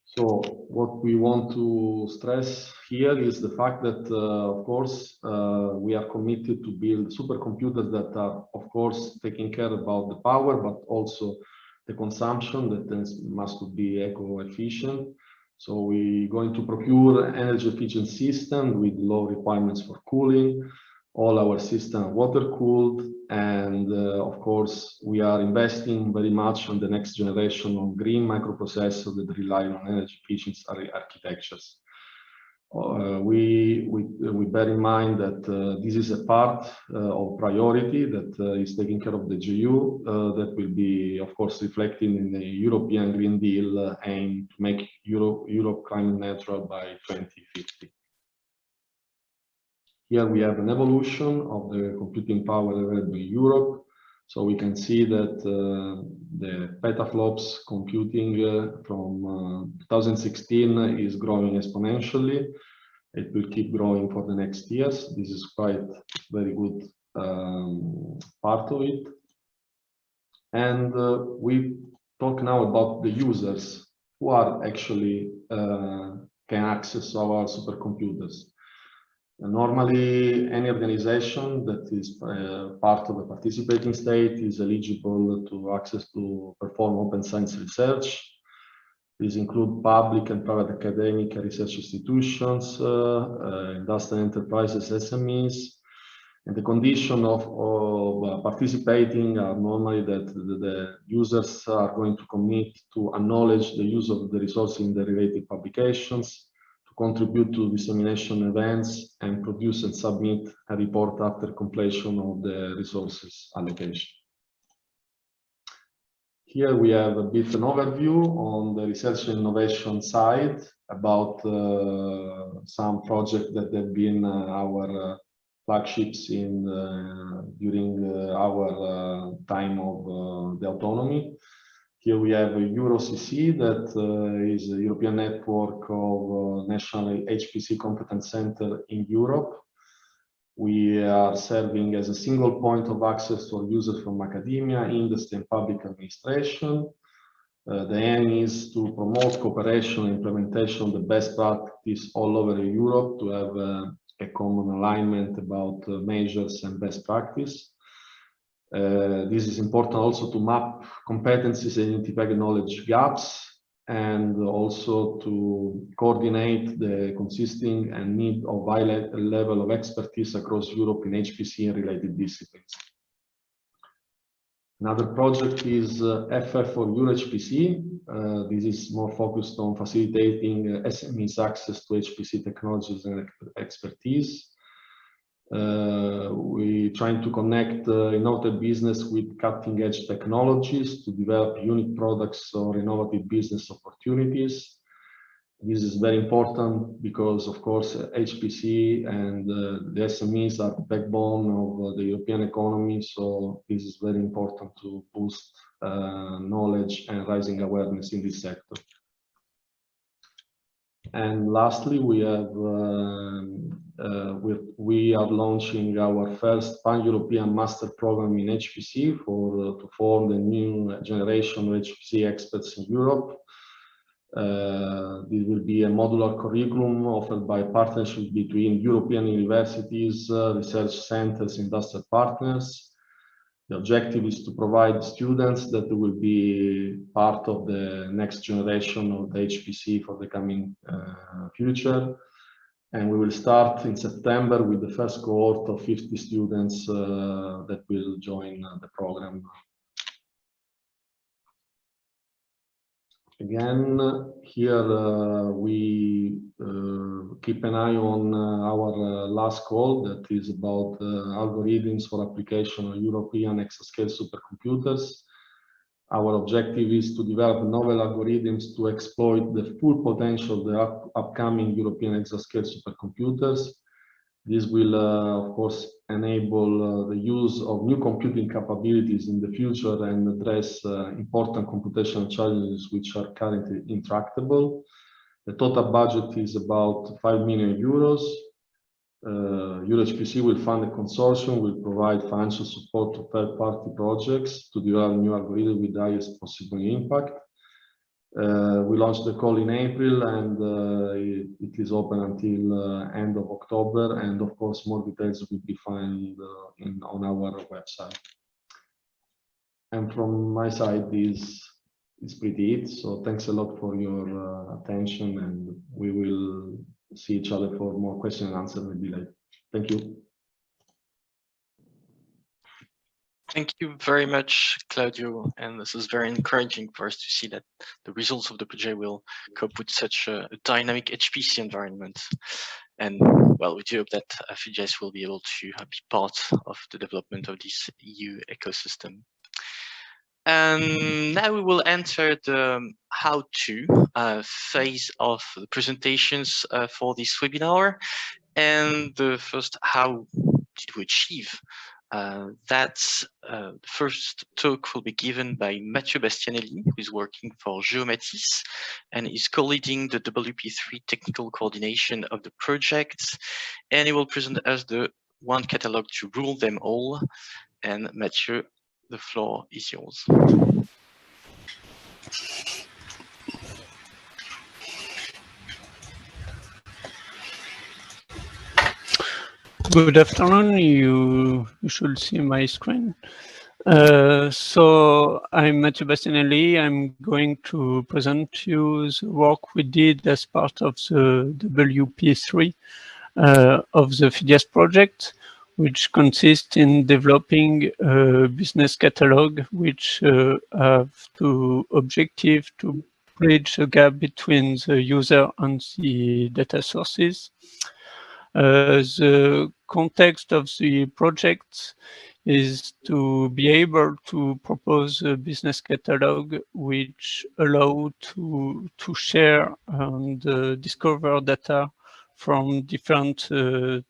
So what we want to stress here is the fact that, of course, we are committed to build supercomputers that are, of course, taking care about the power, but also the consumption that must be eco-efficient. So we're going to procure energy efficient system with low requirements for cooling. All our systems are water cooled, and of course we are investing very much on the next generation of green microprocessors that rely on energy efficient architectures. We bear in mind that this is a part of priority that is taking care of the GU that will be, of course, reflected in the European Green Deal aim to make Europe climate neutral by 2050. Here we have an evolution of the computing power available in Europe. So we can see that the petaflops computing from 2016 is growing exponentially. It will keep growing for the next years. This is quite very good part of it. And we talk now about the users who are actually can access our supercomputers. Normally, any organization that is part of a participating state is eligible to access to perform open science research. These include public and private academic research institutions, industrial enterprises, SMEs. And the condition of participating are normally that the users are going to commit to acknowledge the use of the resource in the related publications, contribute to dissemination events, and produce and submit a report after completion of the resources allocation. Here we have a bit an overview on the research and innovation side about some projects that have been our flagships in during our time of the autonomy. Here we have a EuroHPC, that is a European network of national HPC competence center in Europe. We are serving as a single point of access for users from academia, industry, and public administration. The aim is to promote cooperation and implementation of the best practice all over Europe, to have a common alignment about measures and best practice. This is important also to map competencies and identify knowledge gaps, and also to coordinate the consisting and need of high level of expertise across Europe in HPC and related disciplines. Another project is FF for EuroHPC. This is more focused on facilitating SMEs access to HPC technologies and expertise. We're trying to connect innovative business with cutting-edge technologies to develop unique products or innovative business opportunities. This is very important because, of course, HPC and the SMEs are the backbone of the European economy. So this is very important to boost knowledge and rising awareness in this sector. And lastly, we are launching our first pan-European master program in HPC to form the new generation of HPC experts in Europe. This will be a modular curriculum offered by partnership between European universities, research centers, industrial partners. The objective is to provide students that will be part of the next generation of the HPC for the coming future. And we will start in September with the first cohort of 50 students that will join the program. Again, here we keep an eye on our last call that is about algorithms for application of European exascale supercomputers. Our objective is to develop novel algorithms to exploit the full potential of the upcoming European exascale supercomputers. This will, of course, enable the use of new computing capabilities in the future and address important computational challenges which are currently intractable. The total budget is about 5 million euros. EuroHPC will fund a consortium, will provide financial support to third-party projects to develop new algorithms with the highest possible impact. We launched the call in April, and it is open until end of October. And of course, more details will be found on our website. And from my side, this is pretty it. So thanks a lot for your attention, and we will see each other for more questions and answers maybe later. Thank you. Thank you very much, Claudio. And this is very encouraging for us to see that the results of the project will cope with such a dynamic HPC environment. And well, we do hope that PHIDIAS will be able to be part of the development of this EU ecosystem. And now we will enter the how-to phase of the presentations for this webinar. And the first, how did we achieve? The first talk will be given by Matthieu Bastianelli, who is working for EuroHPC and is co-leading the WP3 technical coordination of the project. And he will present us the one catalog to rule them all. And Matthieu, the floor is yours. Good afternoon. You should see my screen. So I'm Matthieu Bastianelli. I'm going to present to you the work we did as part of the WP3 of the PHIDIAS project, which consists in developing a business catalog which have the objective to bridge the gap between the user and the data sources. The context of the project is to be able to propose a business catalog which allow to share and discover data from different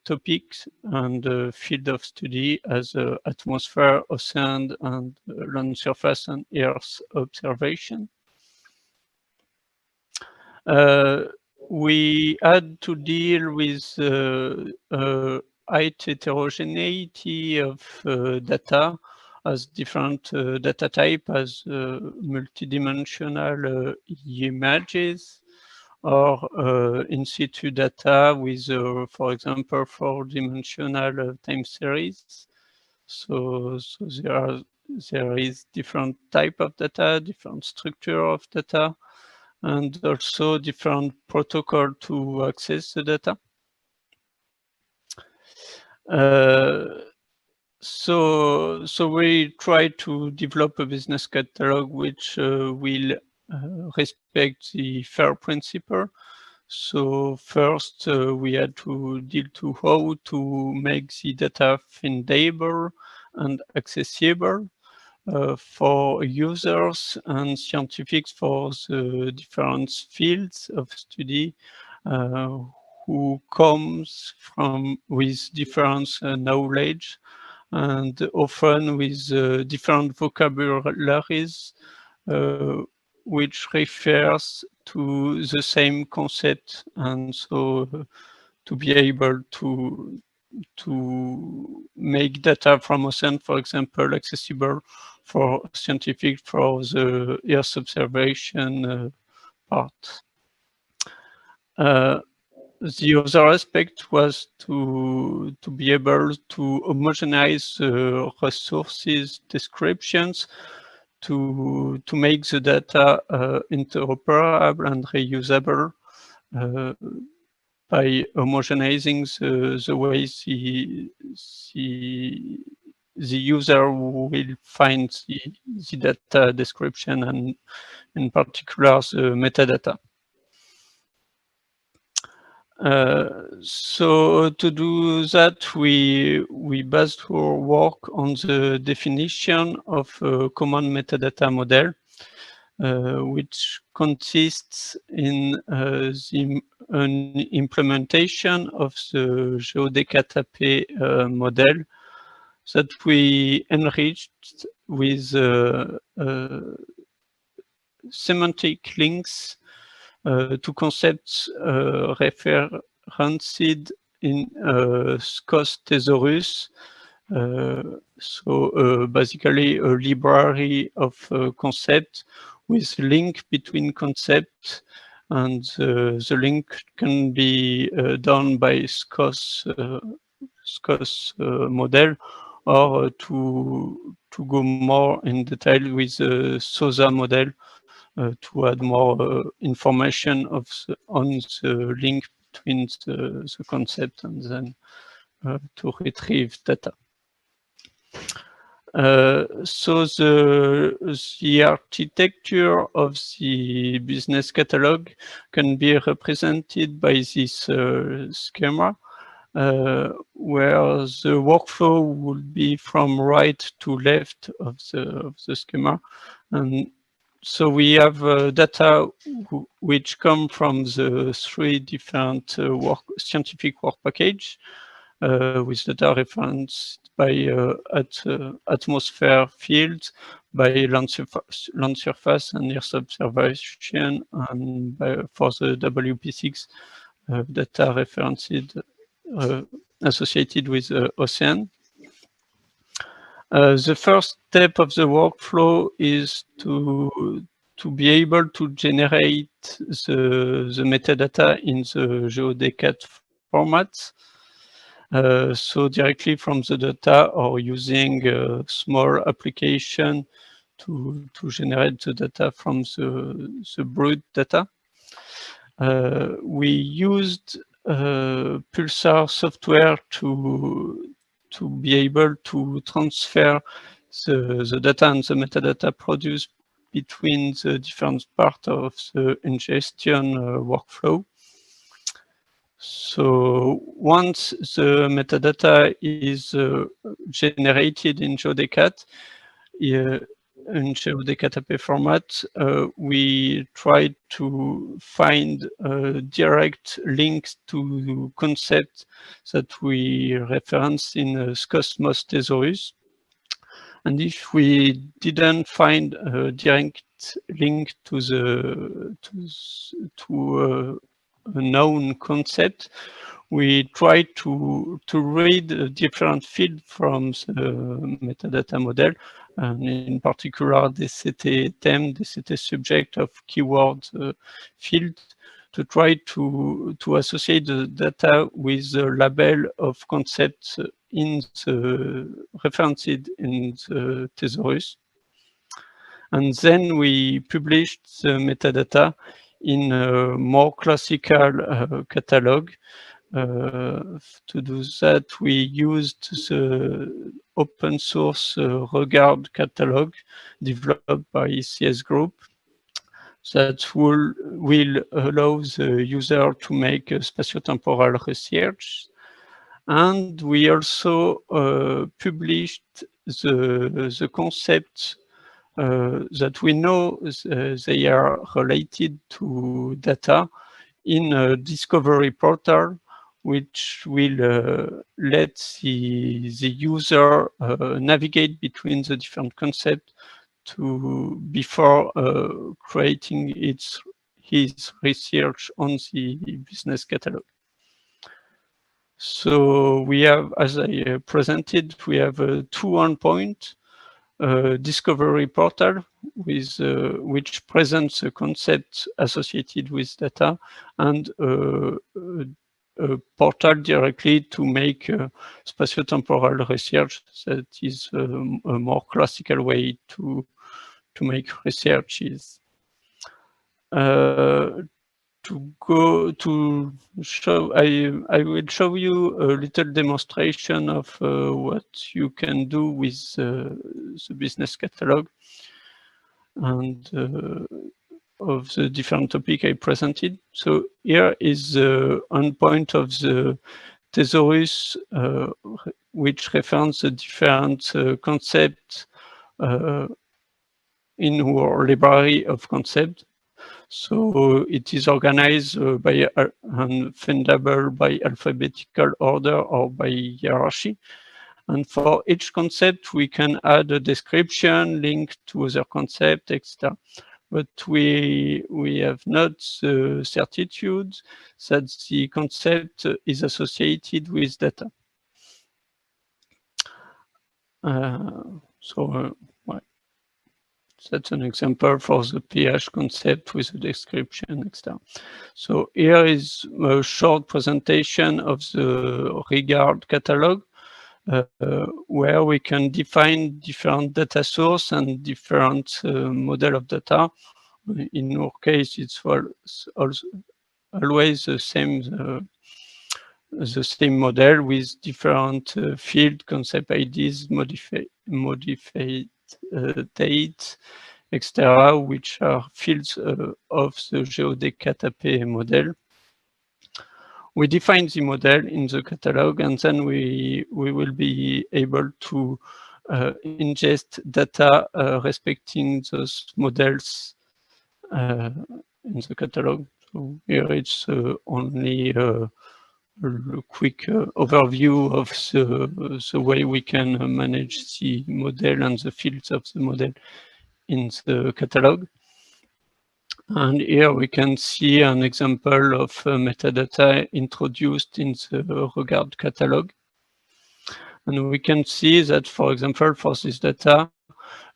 topics and field of study as atmosphere, ocean, and land surface and Earth observation. We had to deal with high heterogeneity of data as different data type as multidimensional images or in situ data with, for example, 4-dimensional time series. So there is different type of data, different structure of data. and also different protocol to access the data. So we try to develop a business catalog which will respect the FAIR principle. So first, we had to deal to how to make the data findable and accessible for users and scientists for the different fields of study who comes from with different knowledge and often with different vocabularies which refers to the same concept, and so to be able to make data from ocean, for example, accessible for scientific for the Earth observation part. The other aspect was to be able to homogenize resources descriptions to make the data interoperable and reusable by homogenizing the way the user will find the data description and in particular the metadata. So to do that, we based our work on the definition of a common metadata model, which consists in an implementation of the GeoData model that we enriched with semantic links to concepts referenced in SCOS thesaurus. So basically a library of concepts with link between concepts, and the link can be done by SCOS model, or to go more in detail with the SOSA model to add more information on the link between the concept and then to retrieve data. So the architecture of the business catalog can be represented by this schema, where the workflow would be from right to left of the schema. And so we have data which come from the three different scientific work package, with data referenced by atmosphere fields, by land surface and Earth observation, and for the WP6 data referenced associated with ocean. The first step of the workflow is to be able to generate the metadata in the GeoData format. So directly from the data, or using a small application to generate the data from the brute data. We used Pulsar software to be able to transfer the data and the metadata produced between the different parts of the ingestion workflow. So once the metadata is generated in GeoData, in GeoData format, we try to find direct links to concepts that we reference in SCOS thesaurus. And if we didn't find a direct link to a known concept, we try to read a different field from the metadata model, and in particular DCT theme, DCT subject of keyword field, to try to associate the data with the label of concepts in the referenced in the thesaurus. And then we published the metadata in a more classical catalog. To do that, we used the open source Regard catalog developed by CS Group that will allow the user to make spatiotemporal research. And we also published the concepts that we know they are related to data in a discovery portal, which will let the user navigate between the different concepts before creating his research on the business catalog. So we have, as I presented, we have two endpoints. Discovery portal with which presents a concept associated with data, and a portal directly to make spatiotemporal research that is a more classical way to make researches. To show, I will show you a little demonstration of what you can do with the business catalog and of the different topic I presented. So here is the endpoint of the thesaurus, which reference the different concepts in our library of concepts. So it is organized by and findable by alphabetical order or by hierarchy. And for each concept, we can add a description, link to other concept, etc. But we have not the certitude that the concept is associated with data. That's an example for the pH concept with the description, etc. So here is a short presentation of the Regard catalog, where we can define different data source and different model of data. In our case, it's also always the same model with different field concept IDs, modified dates, etc., which are fields of the GeoDecataP model. We define the model in the catalog, and then we will be able to ingest data respecting those models in the catalog. So here it's only a quick overview of the way we can manage the model and the fields of the model in the catalog. And here we can see an example of metadata introduced in the Regard catalog. And we can see that, for example, for this data,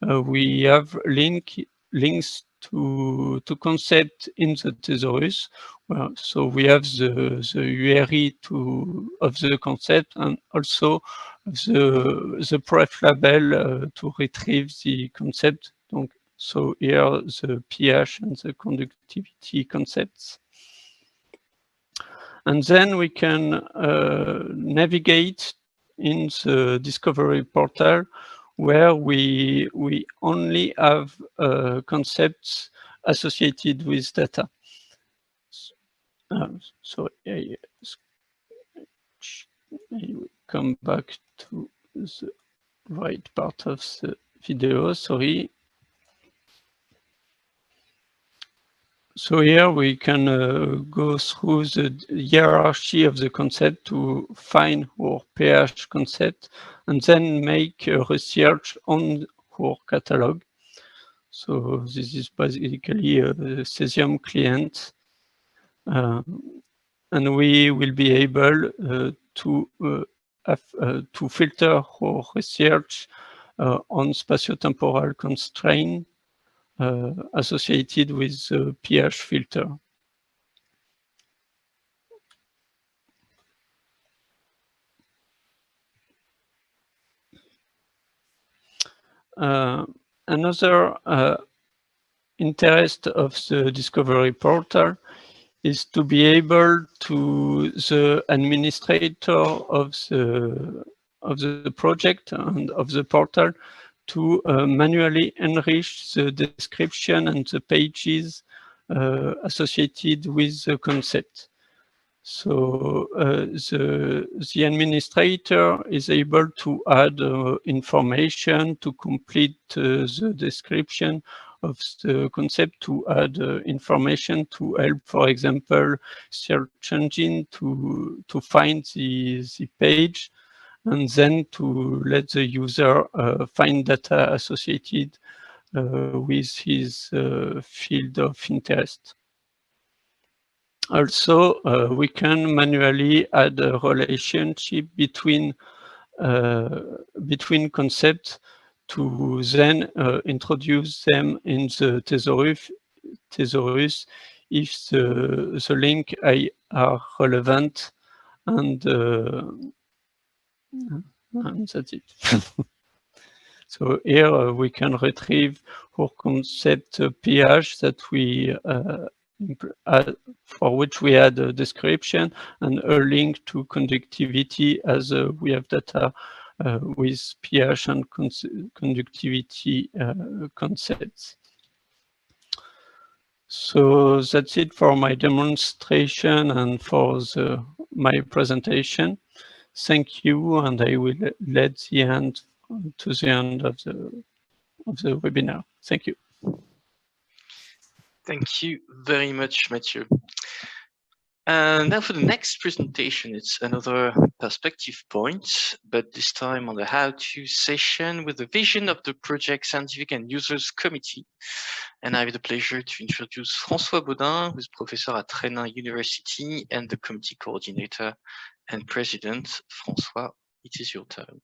we have links to concept in the thesaurus. So we have the URI of the concept, and also the pref label to retrieve the concept. So here the pH and the conductivity concepts. And then we can navigate in the discovery portal, where we only have concepts associated with data. So I will come back to the right part of the video, sorry. So here we can go through the hierarchy of the concept to find our pH concept, and then make research on our catalog. So this is basically a Cesium client, and we will be able to filter our research on spatiotemporal constraint associated with the pH filter. Another interest of the Discovery Portal is to be able to the administrator of the project and of the portal to manually enrich the description and the pages associated with the concept. So the administrator is able to add information to complete the description of the concept, to add information to help, for example, search engine to find the page, and then to let the user find data associated with his field of interest. Also, we can manually add a relationship between concepts to then introduce them in the thesaurus if the link are relevant, and that's it. So here we can retrieve our concept pH that we for which we add a description and a link to conductivity, as we have data with pH and conductivity concepts. So that's it for my demonstration and for my presentation. Thank you, and I will let the end to the end of the webinar. Thank you. Thank you very much, Matthieu. And now for the next presentation, it's another perspective point, but this time on the how-to session with the vision of the Project Scientific and Users Committee. And I have the pleasure to introduce François Baudin, who is professor at Rennes University and the committee coordinator and president. François, it is your turn.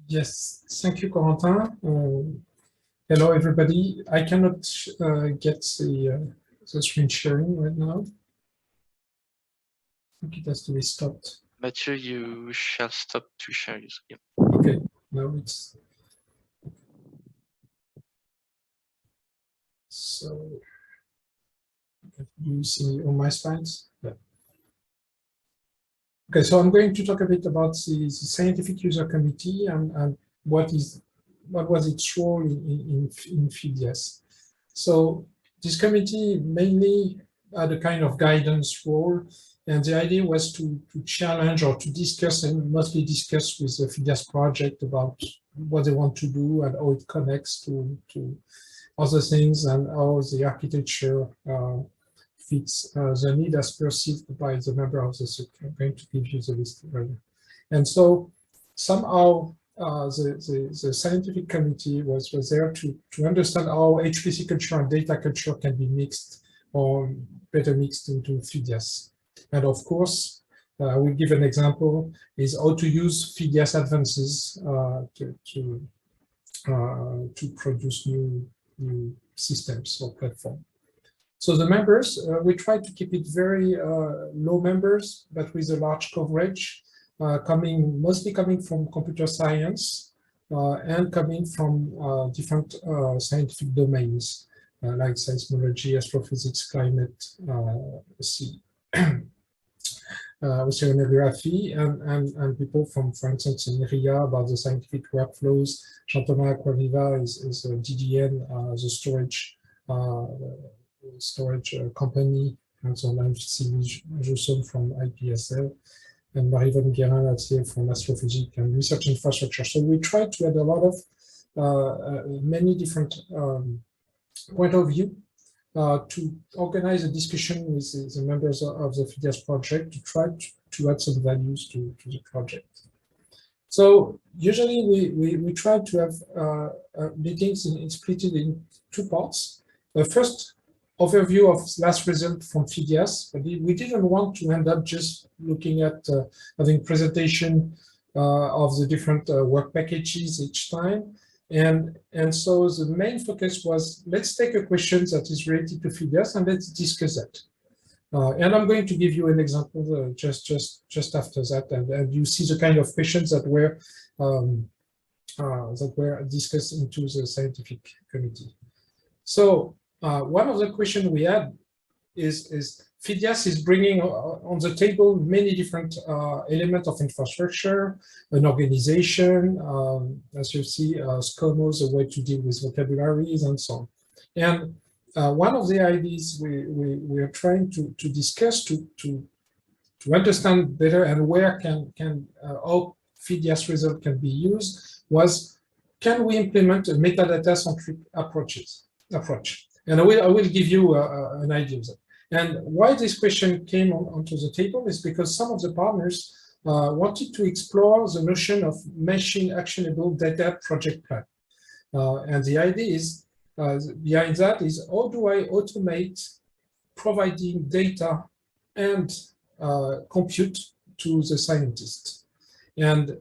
Yes, thank you, Corentin. Hello, everybody. I cannot get the screen sharing right now. I think it has to be stopped. Matthieu, you shall stop to share your screen. Okay, now it's... So, do you see all my slides? Yeah. Okay, so I'm going to talk a bit about the Scientific User Committee and what was its role in PHIDIAS. So this committee mainly had a kind of guidance role, and the idea was to challenge or to discuss, and mostly discuss with the PHIDIAS project about what they want to do and how it connects to other things, and how the architecture fits the need as perceived by the member of the circuit. I'm going to give you the list earlier. And so somehow the scientific committee was there to understand how HPC culture and data culture can be mixed, or better mixed, into PHIDIAS. And of course, we'll give an example, is how to use PHIDIAS advances to produce new systems or platform. So the members, we try to keep it very low members, but with a large coverage, mostly coming from computer science and coming from different scientific domains like seismology, astrophysics, climate, oceanography, and people from, for instance, in RIA about the scientific workflows. Jean-Thomas Aquaviva is a DIVAnd, the storage company, and so Liege Jusson from IPSL, and Marie-Vonne Guérin from Astrophysics and Research Infrastructure. So we try to add a lot of many different point of view to organize a discussion with the members of the PHIDIAS project to try to add some values to the project. So usually we try to have meetings split in two parts. The first overview of last result from PHIDIAS, but we didn't want to end up just looking at having presentation of the different work packages each time. And so the main focus was, let's take a question that is related to PHIDIAS and let's discuss that. And I'm going to give you an example just after that, and you see the kind of questions that were discussed into the scientific committee. So one of the questions we had is Phidias is bringing on the table many different elements of infrastructure, an organization, as you see, SCOMOS, a way to deal with vocabularies and so on. And one of the ideas we are trying to discuss to understand better and where how Phidias result can be used was, can we implement a metadata-centric approach? And I will give you an idea of that. And why this question came onto the table is because some of the partners wanted to explore the notion of machine actionable data project plan. And the idea is, behind that is, how do I automate providing data and compute to the scientists? And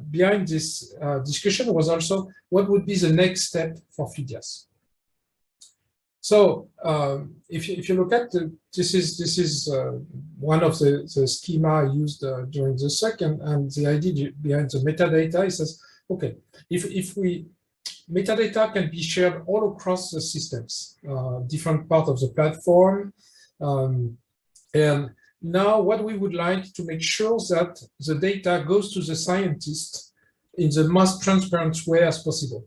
behind this discussion was also, what would be the next step for Phidias? So if you look at this is one of the schema used during the second, and the idea behind the metadata is that, okay, if metadata can be shared all across the systems, different part of the platform, and now what we would like to make sure that the data goes to the scientist in the most transparent way as possible.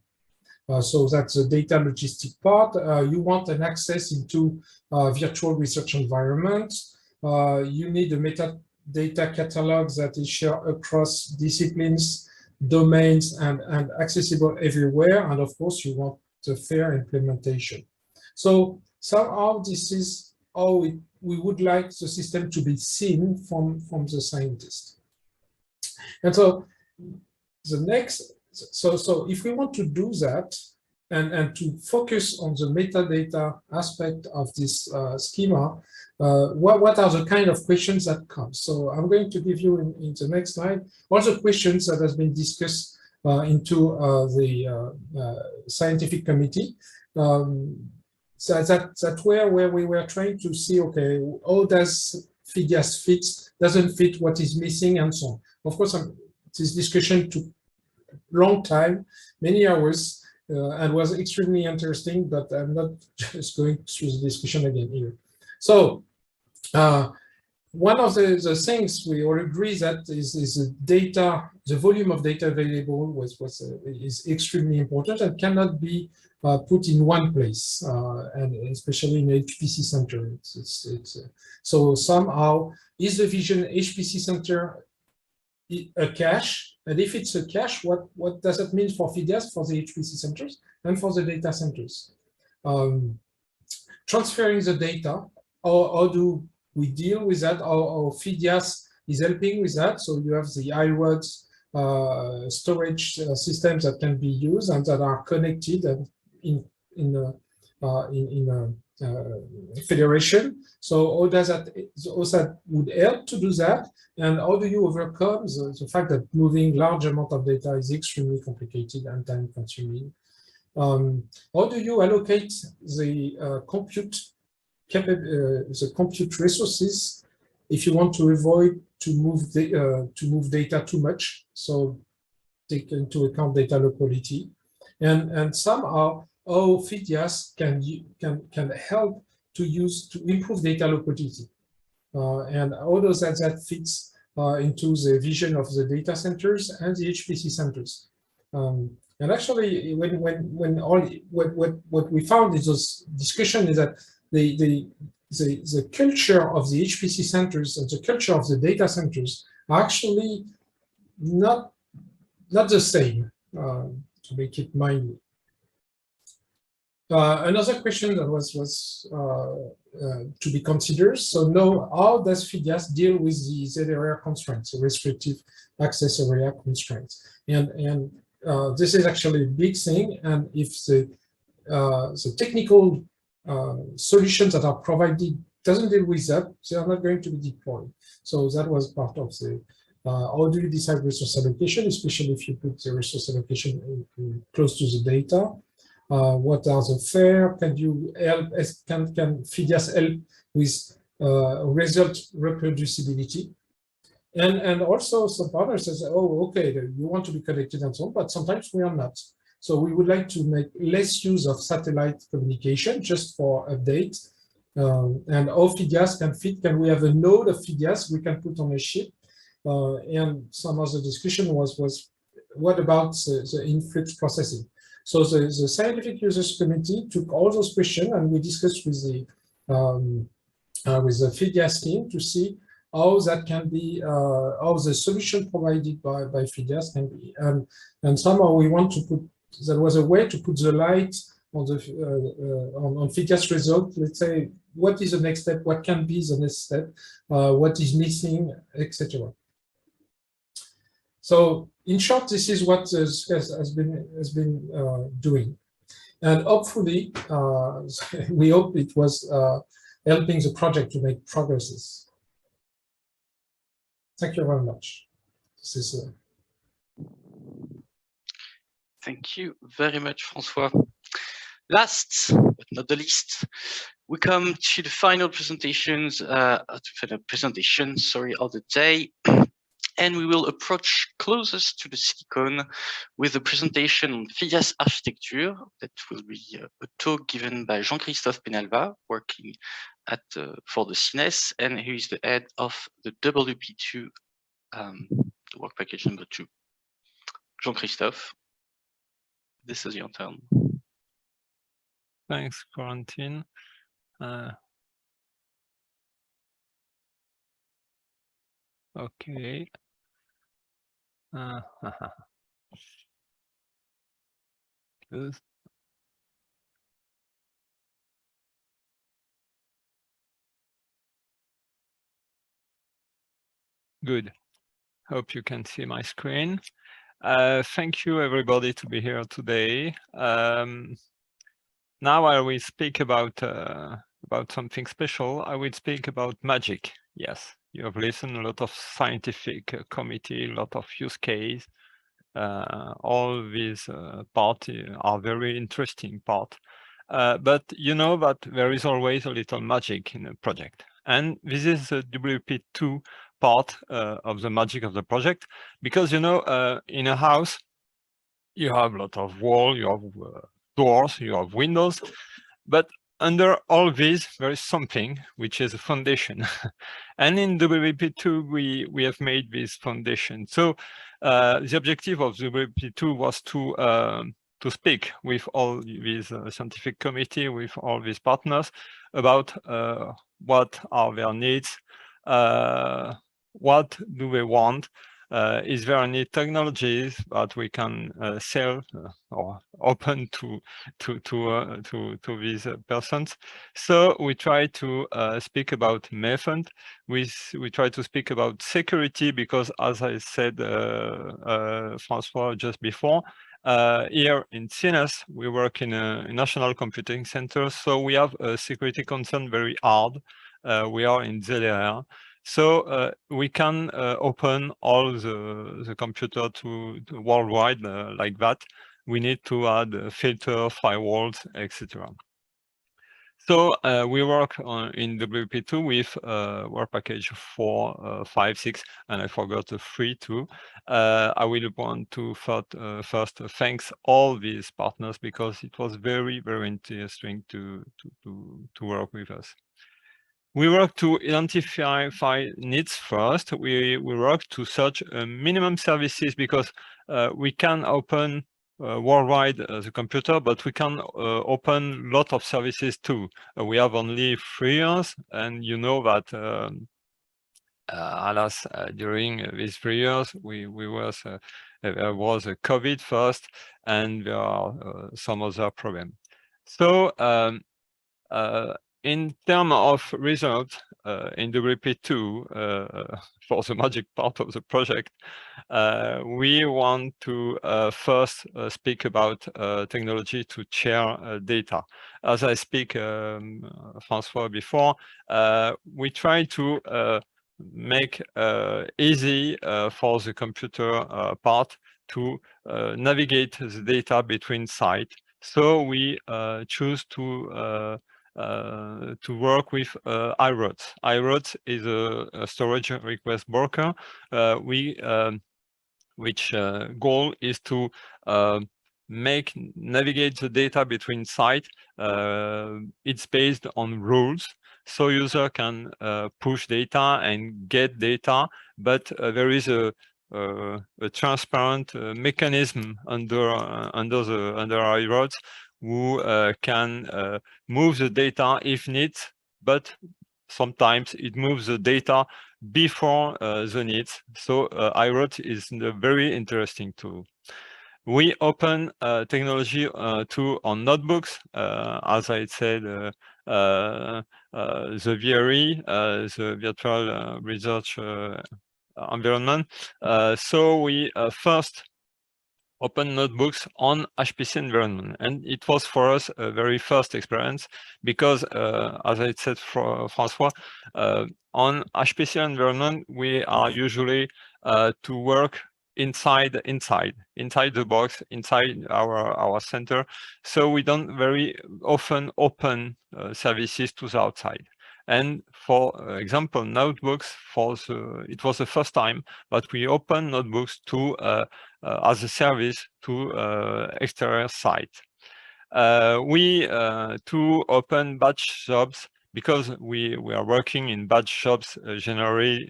So that's the data logistic part. You want an access into virtual research environment. You need a metadata catalog that is shared across disciplines, domains, and accessible everywhere. And of course, you want the fair implementation. So somehow this is how we would like the system to be seen from the scientist. And so the next, so if we want to do that and to focus on the metadata aspect of this schema, what are the kind of questions that come? So I'm going to give you in the next slide all the questions that has been discussed into the scientific committee. So that's where we were trying to see, okay, how does Phidias fit, doesn't fit, what is missing, and so on. Of course, this discussion took a long time, many hours, and was extremely interesting, but I'm not just going through the discussion again here. So one of the things we all agree that is the data, the volume of data available is extremely important and cannot be put in one place, and especially in HPC center. So somehow, is the vision HPC center a cache? And if it's a cache, what does it mean for Phidias, for the HPC centers, and for the data centers? Transferring the data, how do we deal with that? How Phidias is helping with that? So you have the iRods storage systems that can be used and that are connected and in federation. So how does that would help to do that? And how do you overcome the fact that moving large amount of data is extremely complicated and time consuming? How do you allocate the compute resources if you want to avoid to move data too much? So take into account data locality, and somehow how Phidias can help to improve data locality, and how does that fits into the vision of the data centers and the HPC centers. And actually, what we found in this discussion is that the culture of the HPC centers and the culture of the data centers are actually not the same, to make it mildly. Another question that was to be considered. So now, how does Phidias deal with the Z area constraints, the restrictive access area constraints? And this is actually a big thing. And if the technical solutions that are provided doesn't deal with that, they are not going to be deployed. So that was part of the how do you decide resource allocation, especially if you put the resource allocation close to the data. What are the fair? Can you help? Can Phidias help with result reproducibility? And also some partners say, oh, okay, you want to be connected and so on, but sometimes we are not. So we would like to make less use of satellite communication just for update. And how Phidias can fit. Can we have a node of Phidias we can put on a ship? And some of the discussion was what about the influx processing? So the scientific users committee took all those questions and we discussed with the Phidias team to see how that can be, how the solution provided by Phidias can be. And somehow we want to put, there was a way to put the light on the on Phidias result. Let's say, what is the next step? What can be the next step? What is missing, etc. So, in short, this is what has been doing, and hopefully, we hope it was helping the project to make progresses. Thank you very much. This is. Thank you very much, François. Last but not the least, we come to the final presentations, of the day, and we will approach closest to the silicon with a presentation on Phidias architecture. That will be a talk given by Jean-Christophe Penalva, working at for the CINES, and who is the head of the WP2 work package number 2. Jean-Christophe, this is your turn. Thanks, Corentin. Okay. Good. Hope you can see my screen. Thank you, everybody, to be here today. Now I will speak about something special. I will speak about magic. Yes, you have listened a lot of scientific committee, a lot of use case. All these parts are very interesting part. But you know that there is always a little magic in a project. And this is the WP2 part of the magic of the project. Because, you know, in a house, you have a lot of walls, you have doors, you have windows, but under all these, there is something which is a foundation. And in WP2, we have made this foundation. So the objective of WP2 was to speak with all these scientific committee, with all these partners about what are their needs, what do they want, is there any technologies that we can sell or open to these persons? So we try to speak about method. We try to speak about security because, as I said, François just before, here in CINES, we work in a national computing center, so we have a security concern very hard. We are in ZRR. So we can open all the computer to worldwide like that. We need to add filter, firewalls, etc. So we work in WP2 with work package 4, 5, 6, and I forgot the 3 too. I will want to first thanks all these partners because it was very, very interesting to work with us. We work to identify needs first. We work to search minimum services because we can open worldwide the computer, but we can open a lot of services too. We have only 3 years, and you know that alas, during these 3 years, there was a COVID first, and there are some other problems. So in terms of results in WP2, for the magic part of the project, we want to first speak about technology to share data. As I speak, François, before, we try to make easy for the computer part to navigate the data between sites. So we choose to work with iRoutes. iRoutes is a storage request broker, which goal is to navigate the data between sites, it's based on rules. So user can push data and get data, but there is a transparent mechanism under iRods who can move the data if needed, but sometimes it moves the data before the needs. So iRods is a very interesting tool. We open technology on notebooks, as I said, the VRE, the virtual research environment. So we first open notebooks on HPC environment, and it was for us a very first experience because, as I said, François, on HPC environment we are usually to work inside the box, inside our center, so we don't very often open services to the outside. And for example, notebooks, it was the first time that we opened notebooks to as a service to exterior site. We to open batch jobs because we are working in batch jobs generally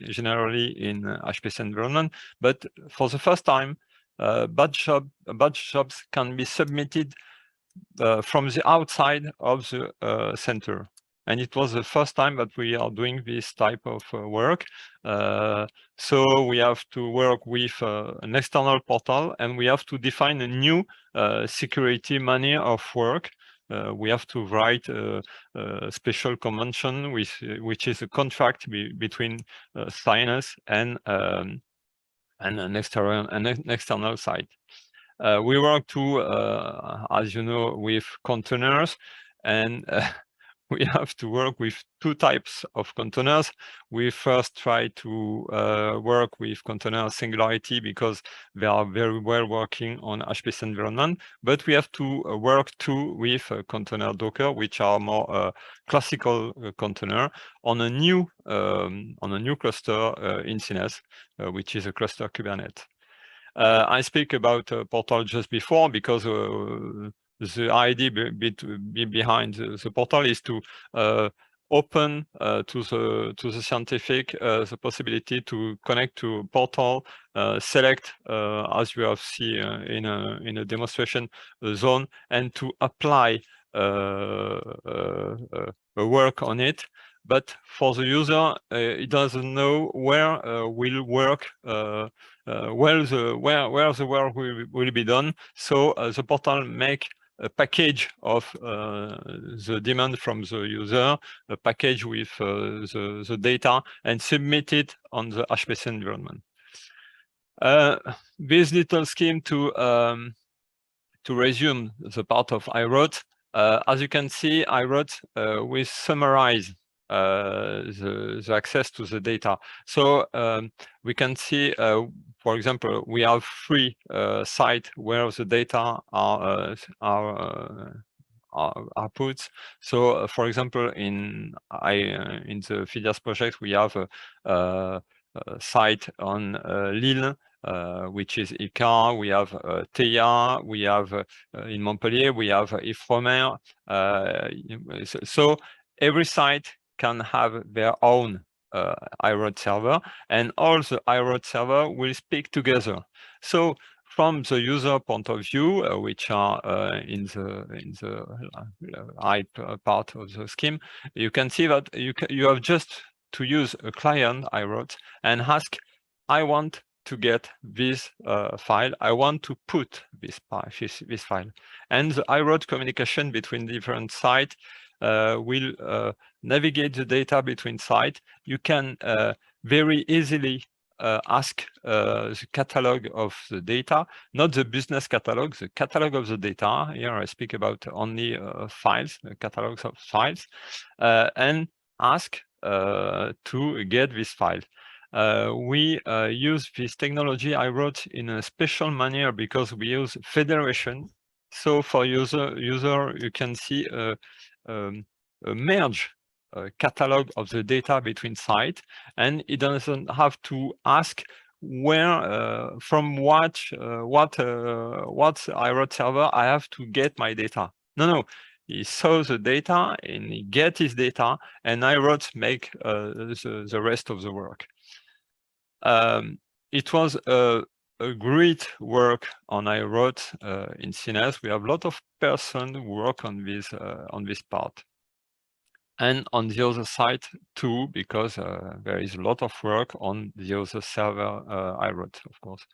in HPC environment, but for the first time, batch jobs can be submitted from the outside of the center. And it was the first time that we are doing this type of work. So we have to work with an external portal, and we have to define a new security manner of work. We have to write a special convention, which is a contract between CINES and an external site. We work too, as you know, with containers, and we have to work with two types of containers. We first try to work with container singularity because they are very well working on HPC environment, but we have to work too with container Docker, which are more classical container on a new cluster in CINES, which is a cluster Kubernetes. I speak about portal just before because the idea behind the portal is to open to the scientific the possibility to connect to portal, select as you have seen in a demonstration zone, and to apply work on it. But for the user, it doesn't know where will work, where the work will be done. So the portal make a package of the demand from the user, a package with the data, and submit it on the HPC environment. This little scheme to resume the part of iRods. As you can see, iRods we summarize the access to the data. So we can see, for example, we have 3 sites where the data are put. So, for example, in the Phidias project, we have a site on Lille, which is ICA. We have Théa. We have in Montpellier. We have Ifremer. So every site can have their own iRods server, and all the iRods server will speak together. So from the user point of view, which are in the right part of the scheme, you can see that you have just to use a client iRods and ask, I want to get this file, I want to put this file, and the iRods communication between different sites will navigate the data between sites. You can very easily ask the catalog of the data, not the business catalog, the catalog of the data. Here I speak about only files, catalogs of files, and ask to get this file. We use this technology iRods in a special manner because we use FAIRisation. So for user you can see a merge catalog of the data between sites, and it doesn't have to ask where from what I server I have to get my data. No, he saw the data and he get his data, and make the rest of the work. It was a great work on in CINES. We have a lot of persons who work on this part. And on the other side too, because there is a lot of work on the other server I wrote, of course.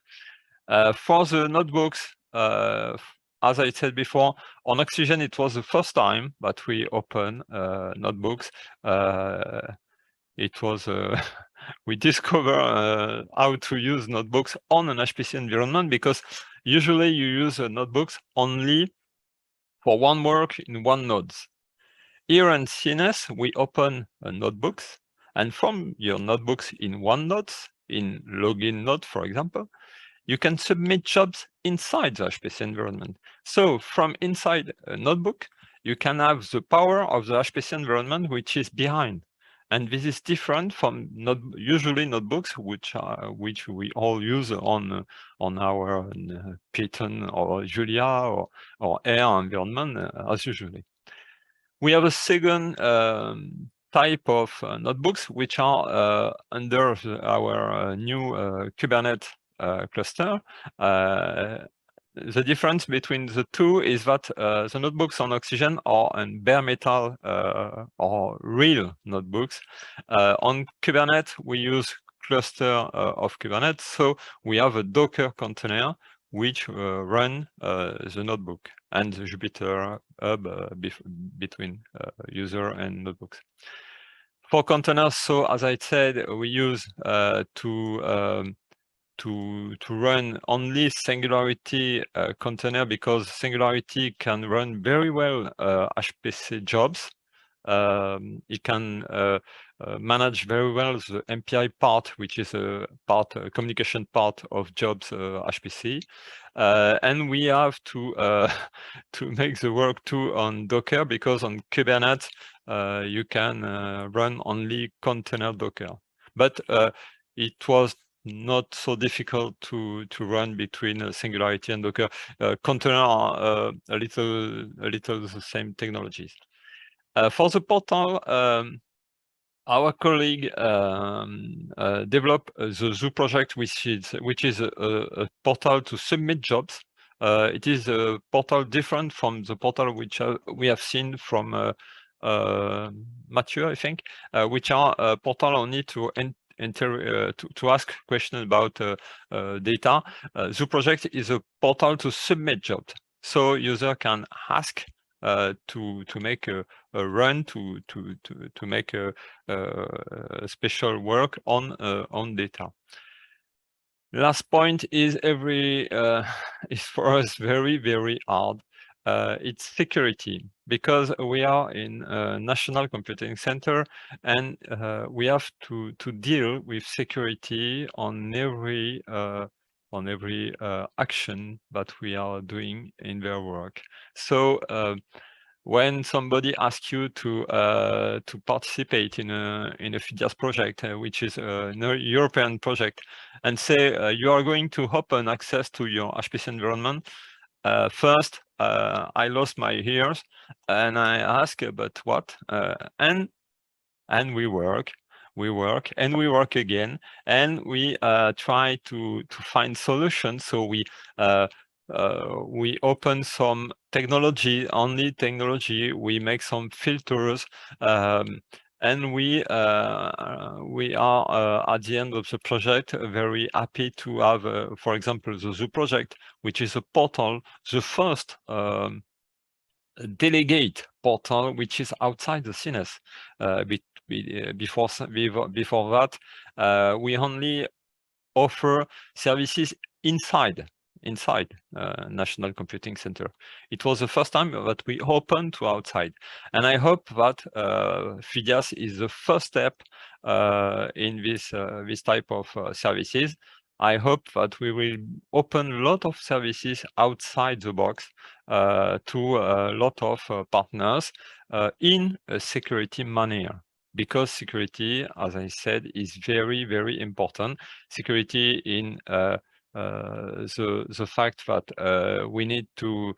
For the notebooks, as I said before, on Oxygen, it was the first time that we open notebooks. It was we discover how to use notebooks on an HPC environment, because usually you use notebooks only for one work in one node. Here in CINES, we open notebooks, and from your notebooks in one node, in login node, for example, you can submit jobs inside the HPC environment. So from inside a notebook, you can have the power of the HPC environment, which is behind. And this is different from usually notebooks, which we all use on our Python or Julia or R environment as usually. We have a second type of notebooks, which are under our new Kubernetes cluster. The difference between the two is that the notebooks on Oxygen are in bare metal or real notebooks. On Kubernetes, we use cluster of Kubernetes, so we have a Docker container which run the notebook and the Jupyter hub between user and notebooks. For containers, so as I said, we use to run only Singularity container, because Singularity can run very well HPC jobs. It can manage very well the MPI part, which is a communication part of jobs HPC, and we have to make the work too on Docker, because on Kubernetes you can run only container Docker, but it was not so difficult to run between Singularity and Docker. Container are a little the same technologies. For the portal, our colleague developed the Zoo project, which is a portal to submit jobs. It is a portal different from the portal which we have seen from Matthieu, I think, which are a portal only to ask questions about data. Zoo project is a portal to submit jobs, so user can ask to make a run to make a special work on data. Last point is is for us very hard. It's security, because we are in a national computing center, and we have to deal with security on every action that we are doing in their work. So when somebody asks you to participate in a Phidias project, which is a European project, and say you are going to open access to your HPC environment, first I lost my ears and I ask, but what? And we work and we work again, and we try to find solutions. So we open some only technology, we make some filters, and we are at the end of the project very happy to have, for example, the Zoo project, which is a portal, the first delegate portal which is outside the CINES. Before that, we only offer services inside National Computing Center. It was the first time that we opened to outside, and I hope that Phidias is the first step in this type of services. I hope that we will open a lot of services outside the box to a lot of partners in a security manner. because security, as I said, is very, very important. Security in the fact that we need to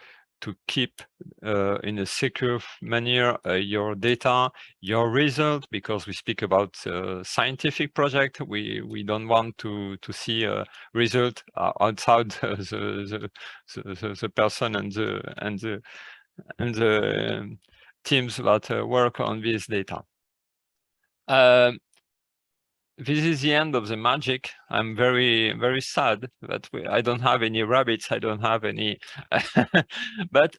keep in a secure manner your data, your result, because we speak about scientific project. We don't want to see a result outside the person and the teams that work on this data. This is the end of the magic. I'm very, very sad that I don't have any rabbits. I don't have any. But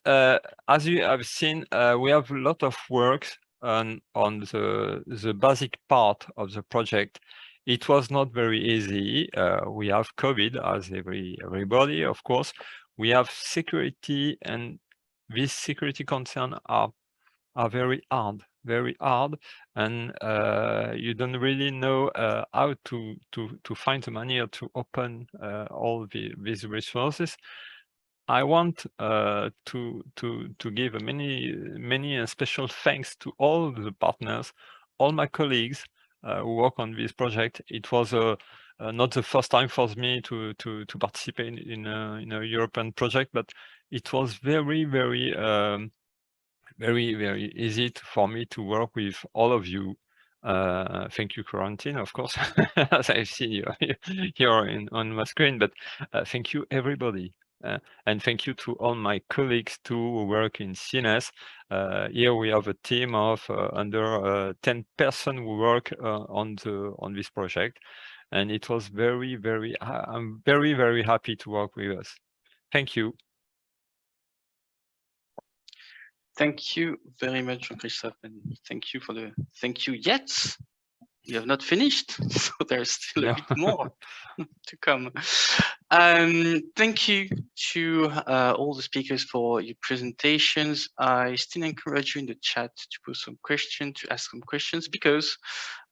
as you have seen, we have a lot of work on the basic part of the project. It was not very easy. We have COVID, as everybody, of course. We have security, and these security concerns are very hard. Very hard, and you don't really know how to find the money to open all these resources. I want to give many special thanks to all the partners, all my colleagues who work on this project. It was not the first time for me to participate in a European project, but it was very, very easy for me to work with all of you. Thank you, Corentin, of course, as I've seen you here on my screen, but thank you, everybody. And thank you to all my colleagues too who work in CINES. Here we have a team of under 10 persons who work on this project. And it was I'm very, very happy to work with us. Thank you. Thank you very much, Jean-Christophe, and thank you for the thank you yet. We have not finished, so there's still a bit more to come. Thank you to all the speakers for your presentations. I still encourage you in the chat to put some questions, to ask some questions, because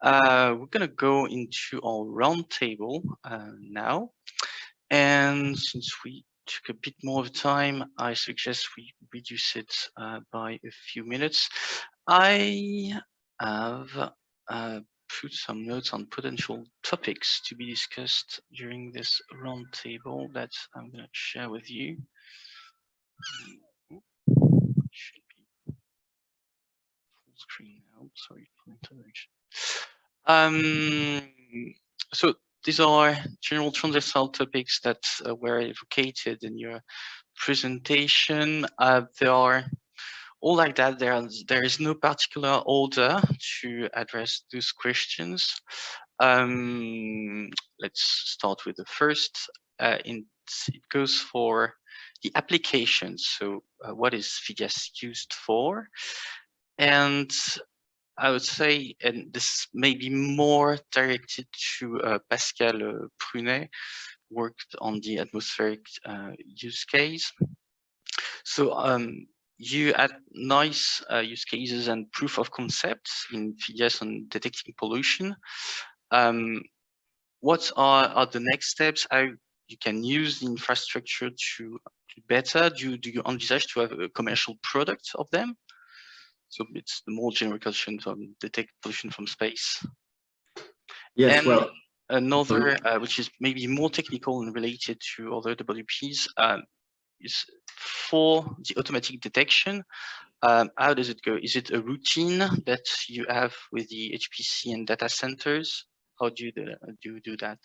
we're going to go into our roundtable now. And since we took a bit more of time, I suggest we reduce it by a few minutes. I have put some notes on potential topics to be discussed during this roundtable that I'm going to share with you. Should be full screen now. Sorry for interruption. So these are general transversal topics that were advocated in your presentation. They are all like that. There is no particular order to address those questions. Let's start with the first. It goes for the applications. So what is Phidias used for? And I would say, and this may be more directed to Pascal Prunet, worked on the atmospheric use case. So you had nice use cases and proof of concepts in Phidias on detecting pollution. What are the next steps? How you can use the infrastructure to better? Do you envisage to have a commercial product of them? So it's the more general question on detect pollution from space. Yes, and well, another, which is maybe more technical and related to other WPs, is for the automatic detection. How does it go? Is it a routine that you have with the HPC and data centers? How do you do that?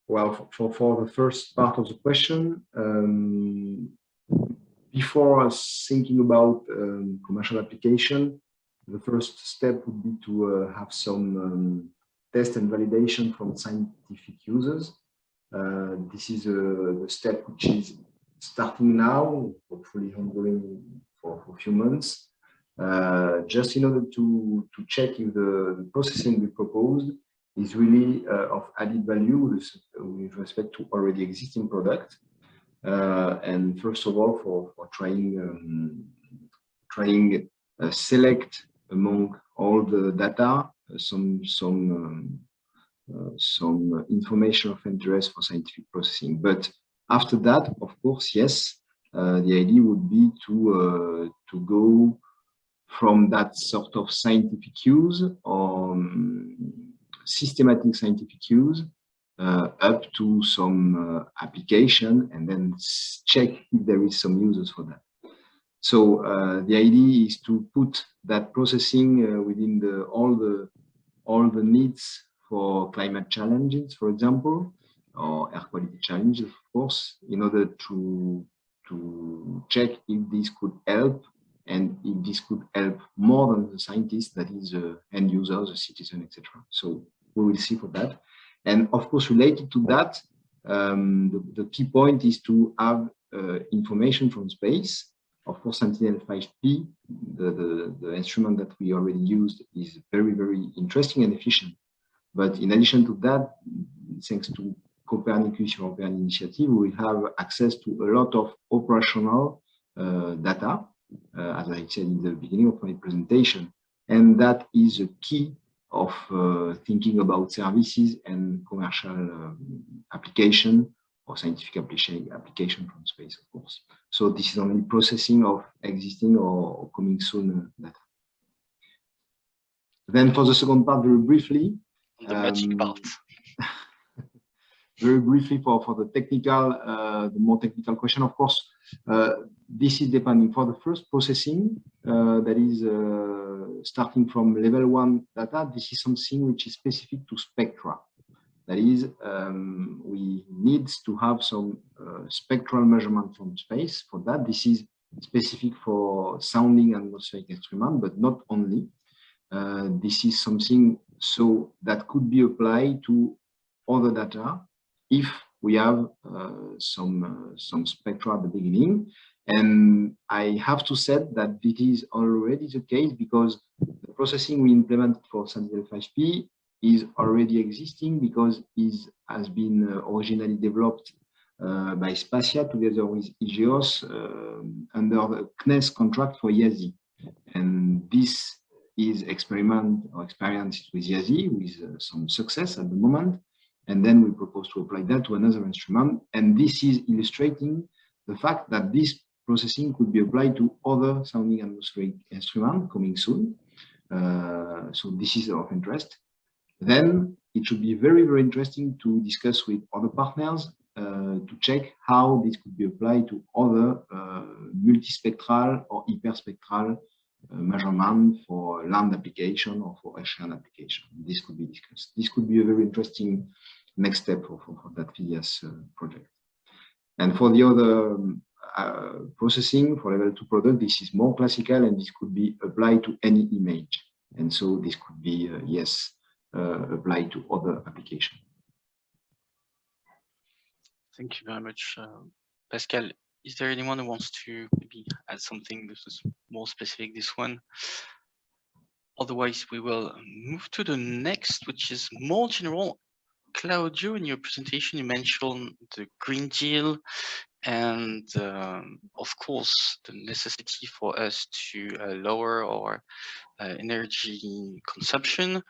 Well, for the first part of the question, before us thinking about commercial application, the first step would be to have some test and validation from scientific users. This is the step which is starting now, hopefully ongoing for a few months, just in order to check if the processing we proposed is really of added value with respect to already existing product. And first of all, for trying select among all the data some information of interest for scientific processing. But after that, of course, yes, the idea would be to go from that sort of scientific use or systematic scientific use up to some application, and then check if there is some users for that. So the idea is to put that processing within all the needs for climate challenges, for example, or air quality challenges, of course, in order to check if this could help, and if this could help more than the scientists, that is the end users, the citizen, etc. So we will see for that. And of course, related to that, the key point is to have information from space. Of course, Sentinel-5P, the instrument that we already used, is very, very interesting and efficient. But in addition to that, thanks to Copernicus European Initiative, we have access to a lot of operational data, as I said in the beginning of my presentation. And that is a key of thinking about services and commercial application or scientific application from space, of course. So this is only processing of existing or coming soon data. Then for the second part, very briefly, the magic part. Very briefly for the technical, the more technical question, of course, this is depending for the first processing, that is starting from level 1 data. This is something which is specific to spectra. That is, we need to have some spectral measurement from space. For that, this is specific for sounding atmospheric instrument, but not only. This is something so that could be applied to other data if we have some spectra at the beginning. And I have to say that it is already the case, because the processing we implemented for Sentinel-5P is already existing, because it has been originally developed by SPASCIA together with EGEOS under the CINES contract for YASI. And this is experienced with YASI with some success at the moment. And then we propose to apply that to another instrument. And this is illustrating the fact that this processing could be applied to other sounding atmospheric instruments coming soon. So this is of interest. Then it should be very, very interesting to discuss with other partners to check how this could be applied to other multispectral or hyperspectral measurement for land application or for ocean application. This could be discussed. This could be a very interesting next step for that PHIDIAS project. And for the other processing for level 2 product, this is more classical, and this could be applied to any image. And so this could be, yes, applied to other applications. Thank you very much, Pascal. Is there anyone who wants to maybe add something? This is more specific, this one. Otherwise, we will move to the next, which is more general. Claudio, in your presentation, you mentioned the Green Deal and, of course, the necessity for us to lower our energy consumption.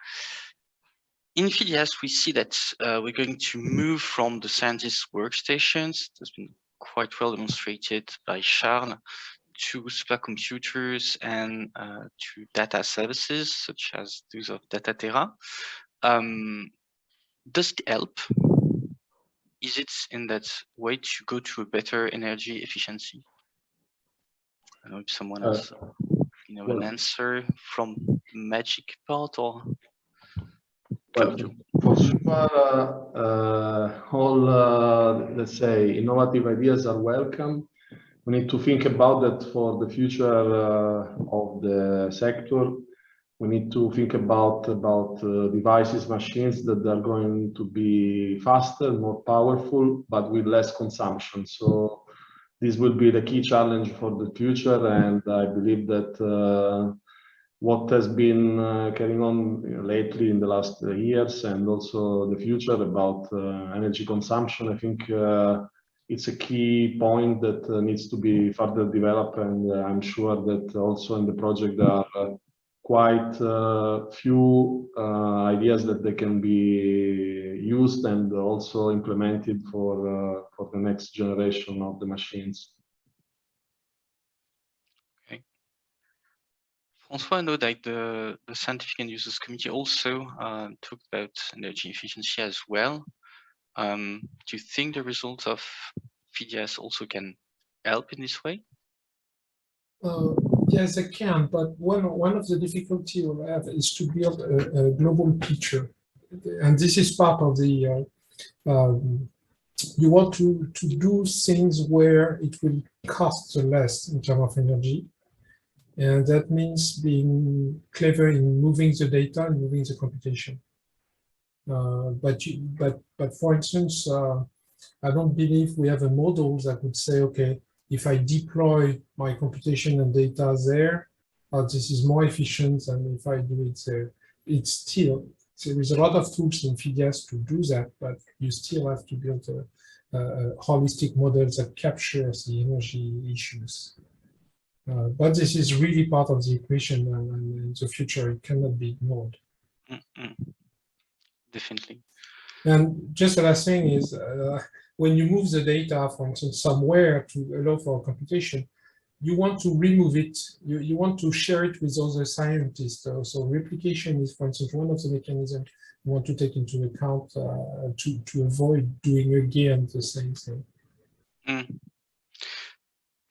In PHIDIAS, we see that we're going to move from the scientist workstations, that's been quite well demonstrated by Charles, to supercomputers and to data services, such as those of DataTerra. Does it help? Is it in that way to go to a better energy efficiency? I don't know if someone else, an answer from the magic part, or Claudio? For sure, all, let's say, innovative ideas are welcome. We need to think about that for the future of the sector. We need to think about devices, machines that are going to be faster, more powerful, but with less consumption. So this will be the key challenge for the future, and I believe that what has been carrying on lately in the last years, and also the future about energy consumption, I think it's a key point that needs to be further developed, and I'm sure that also in the project there are quite few ideas that they can be used and also implemented for the next generation of the machines. Okay. François, I know that the scientific and users committee also talked about energy efficiency as well. Do you think the results of PHIDIAS also can help in this way? Yes, I can, but one of the difficulties we have is to build a global picture. And this is part of the, you want to do things where it will cost less in terms of energy. And that means being clever in moving the data and moving the computation. But for instance, I don't believe we have a model that would say, okay, if I deploy my computation and data there, this is more efficient than if I do it there. It's still, there is a lot of tools in PHIDIAS to do that, but you still have to build a holistic model that captures the energy issues. But this is really part of the equation, and in the future it cannot be ignored. Definitely. And just the last thing is, when you move the data, for instance, somewhere to allow for computation, you want to remove it. You want to share it with other scientists. So replication is, for instance, one of the mechanisms you want to take into account to avoid doing again the same thing.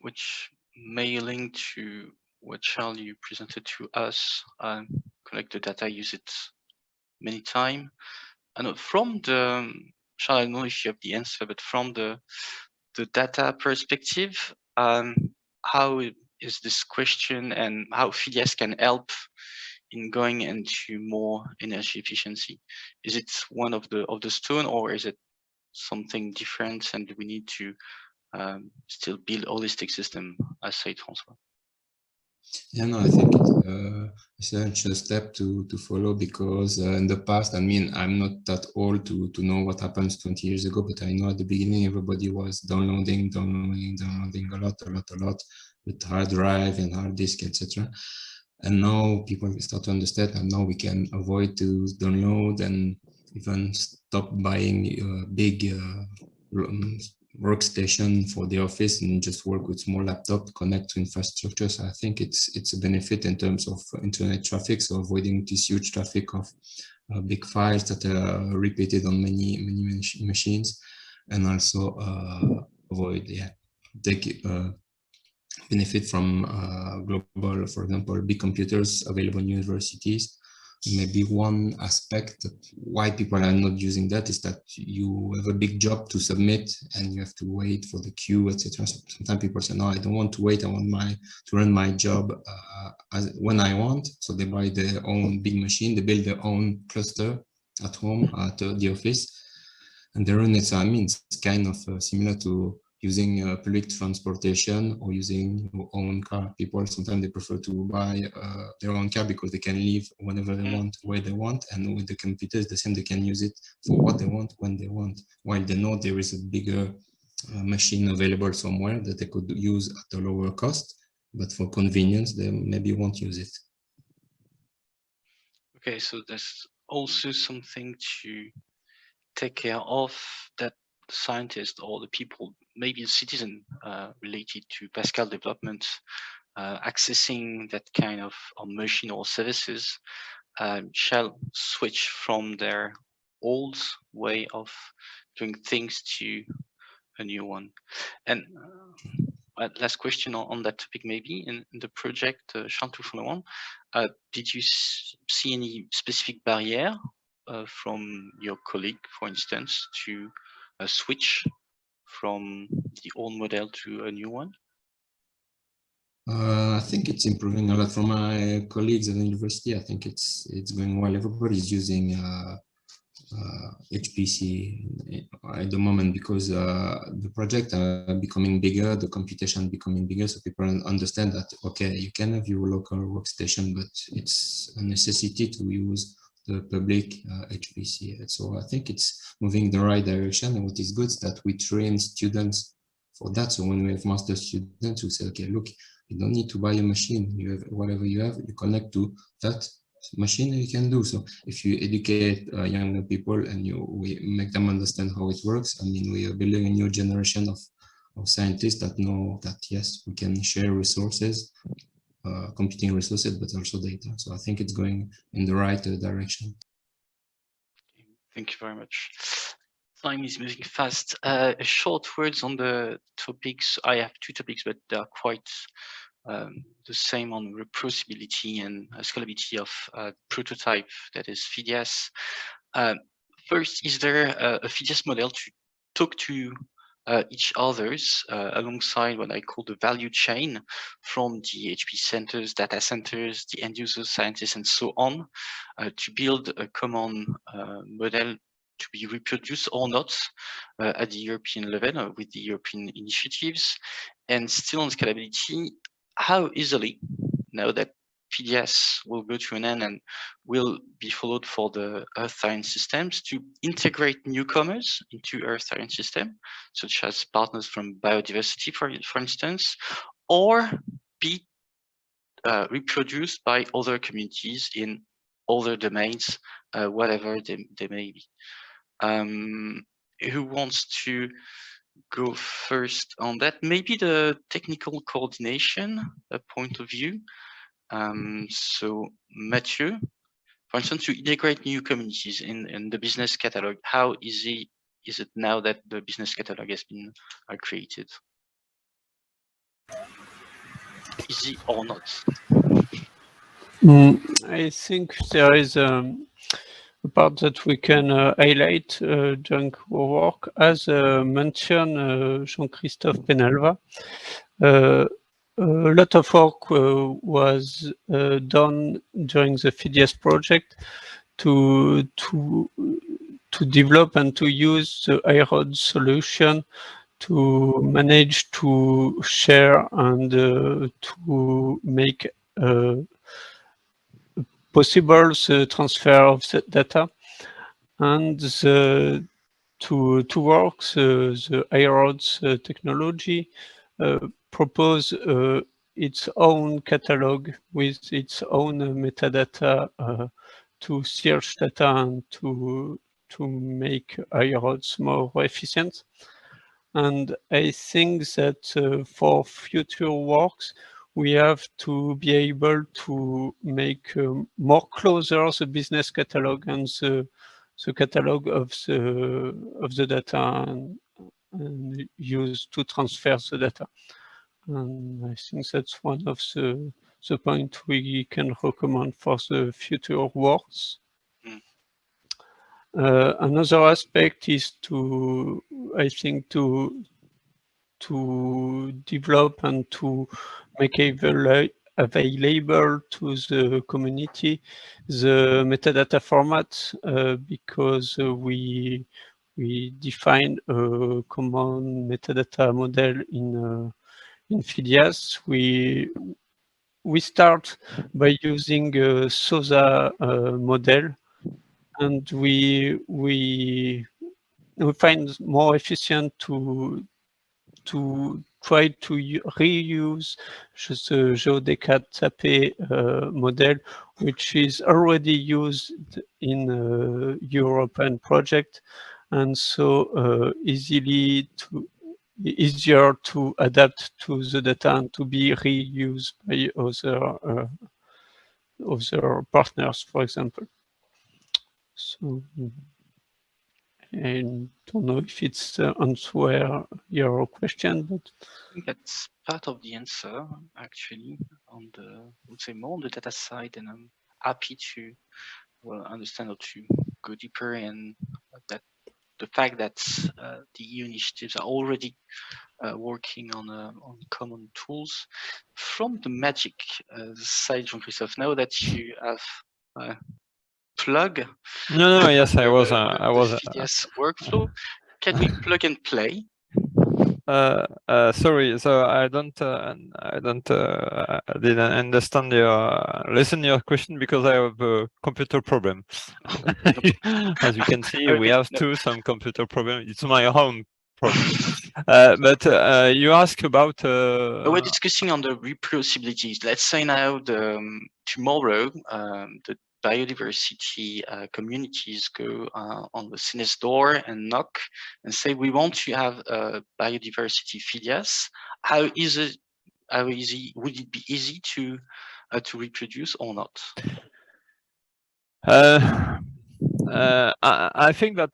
Which may link to what Charles you presented to us. Collect the data, use it many times. And from the, Charles, I don't know if you have the answer, but from the data perspective, how is this question and how PHIDIAS can help in going into more energy efficiency? Is it one of the stone, or is it something different, and we need to still build a holistic system, as said François? Yeah, no, I think it's an essential step to follow, because in the past, I mean, I'm not that old to know what happens 20 years ago, but I know at the beginning everybody was downloading a lot with hard drive and hard disk, etc. And now people start to understand, and now we can avoid to download and even stop buying big workstation for the office and just work with small laptop, connect to infrastructure. So I think it's a benefit in terms of internet traffic, so avoiding this huge traffic of big files that are repeated on many machines, and also avoid benefit from global, for example, big computers available in universities. Maybe one aspect that why people are not using that is that you have a big job to submit and you have to wait for the queue, etc. So sometimes people say, no, I don't want to wait. I want to run my job when I want. So they buy their own big machine. They build their own cluster at home, at the office, and they run it. So I mean, it's kind of similar to using public transportation or using your own car. People sometimes they prefer to buy their own car because they can leave whenever they want, where they want, and with the computer it's the same. They can use it for what they want, when they want, while they know there is a bigger machine available somewhere that they could use at a lower cost, but for convenience they maybe won't use it. Okay, so there's also something to take care of, that the scientists or the people, maybe the citizen related to Pascal development, accessing that kind of machine or services, shall switch from their old way of doing things to a new one. And last question on that topic, maybe in the project Charles, did you see any specific barrier from your colleague, for instance, to switch from the old model to a new one? I think it's improving a lot from my colleagues at the university. I think it's going well. Everybody's using HPC at the moment because the project are becoming bigger, the computation becoming bigger, so people understand that, okay, you can have your local workstation, but it's a necessity to use the public HPC. So I think it's moving the right direction, and what is good is that we train students for that. So when we have master students who say, okay, look, you don't need to buy a machine, you have whatever you have, you connect to that machine and you can do. So if you educate younger people and we make them understand how it works, I mean, we are building a new generation of scientists that know that, yes, we can share resources computing resources, but also data. So I think it's going in the right direction. Thank you very much. Time is moving fast. Short words on the topics. I have two topics, but they are quite the same on reproducibility and scalability of prototype, that is Phidias. First, is there a Phidias model to talk to each others alongside what I call the value chain from the HPC centers, data centers, the end users, scientists, and so on, to build a common model to be reproduced or not at the European level with the European initiatives? And still on scalability, how easily, now that Phidias will go to an end and will be followed for the Earth science systems, to integrate newcomers into Earth science system, such as partners from biodiversity, for instance, or be reproduced by other communities in other domains, whatever they may be. Who wants to go first on that? Maybe the technical coordination point of view. So Matthieu, for instance, to integrate new communities in the business catalog, how easy is it now that the business catalog has been created? Easy or not? I think there is a part that we can highlight during our work. As mentioned Jean-Christophe Penalva, a lot of work was done during the Phidias project to develop and to use the iRod solution to manage to share and to make possible the transfer of the data, and to work the iRods technology propose its own catalog with its own metadata to search data and to make iRods more efficient. And I think that for future works, we have to be able to make more closer the business catalog and the catalog of the data and use to transfer the data. And I think that's one of the points we can recommend for the future works. Another aspect is to, I think, to develop and to make available to the community the metadata format, because we define a common metadata model in Phidias. We start by using a SOSA model, and we find more efficient to try to reuse the GeoDeca model, which is already used in a European project, and so easier to adapt to the data and to be reused by other partners, for example. So I don't know if it's answer your question, but I think that's part of the answer, actually, on the, I would say, more on the data side, and I'm happy to understand how to go deeper in that. The fact that the EU initiatives are already working on common tools. From the magic side, Jean-Christophe, now that you have plug. No, yes, I was. Phidias workflow. Can we plug and play? Sorry, so I didn't understand your question because I have a computer problem. As you can see, we have some computer problem. It's my home problem. But you ask about. We're discussing on the reproducibilities. Let's say now tomorrow the biodiversity communities go on the CINES door and knock and say, we want to have a biodiversity Phidias. How easy how easy would it be easy to reproduce or not? I think that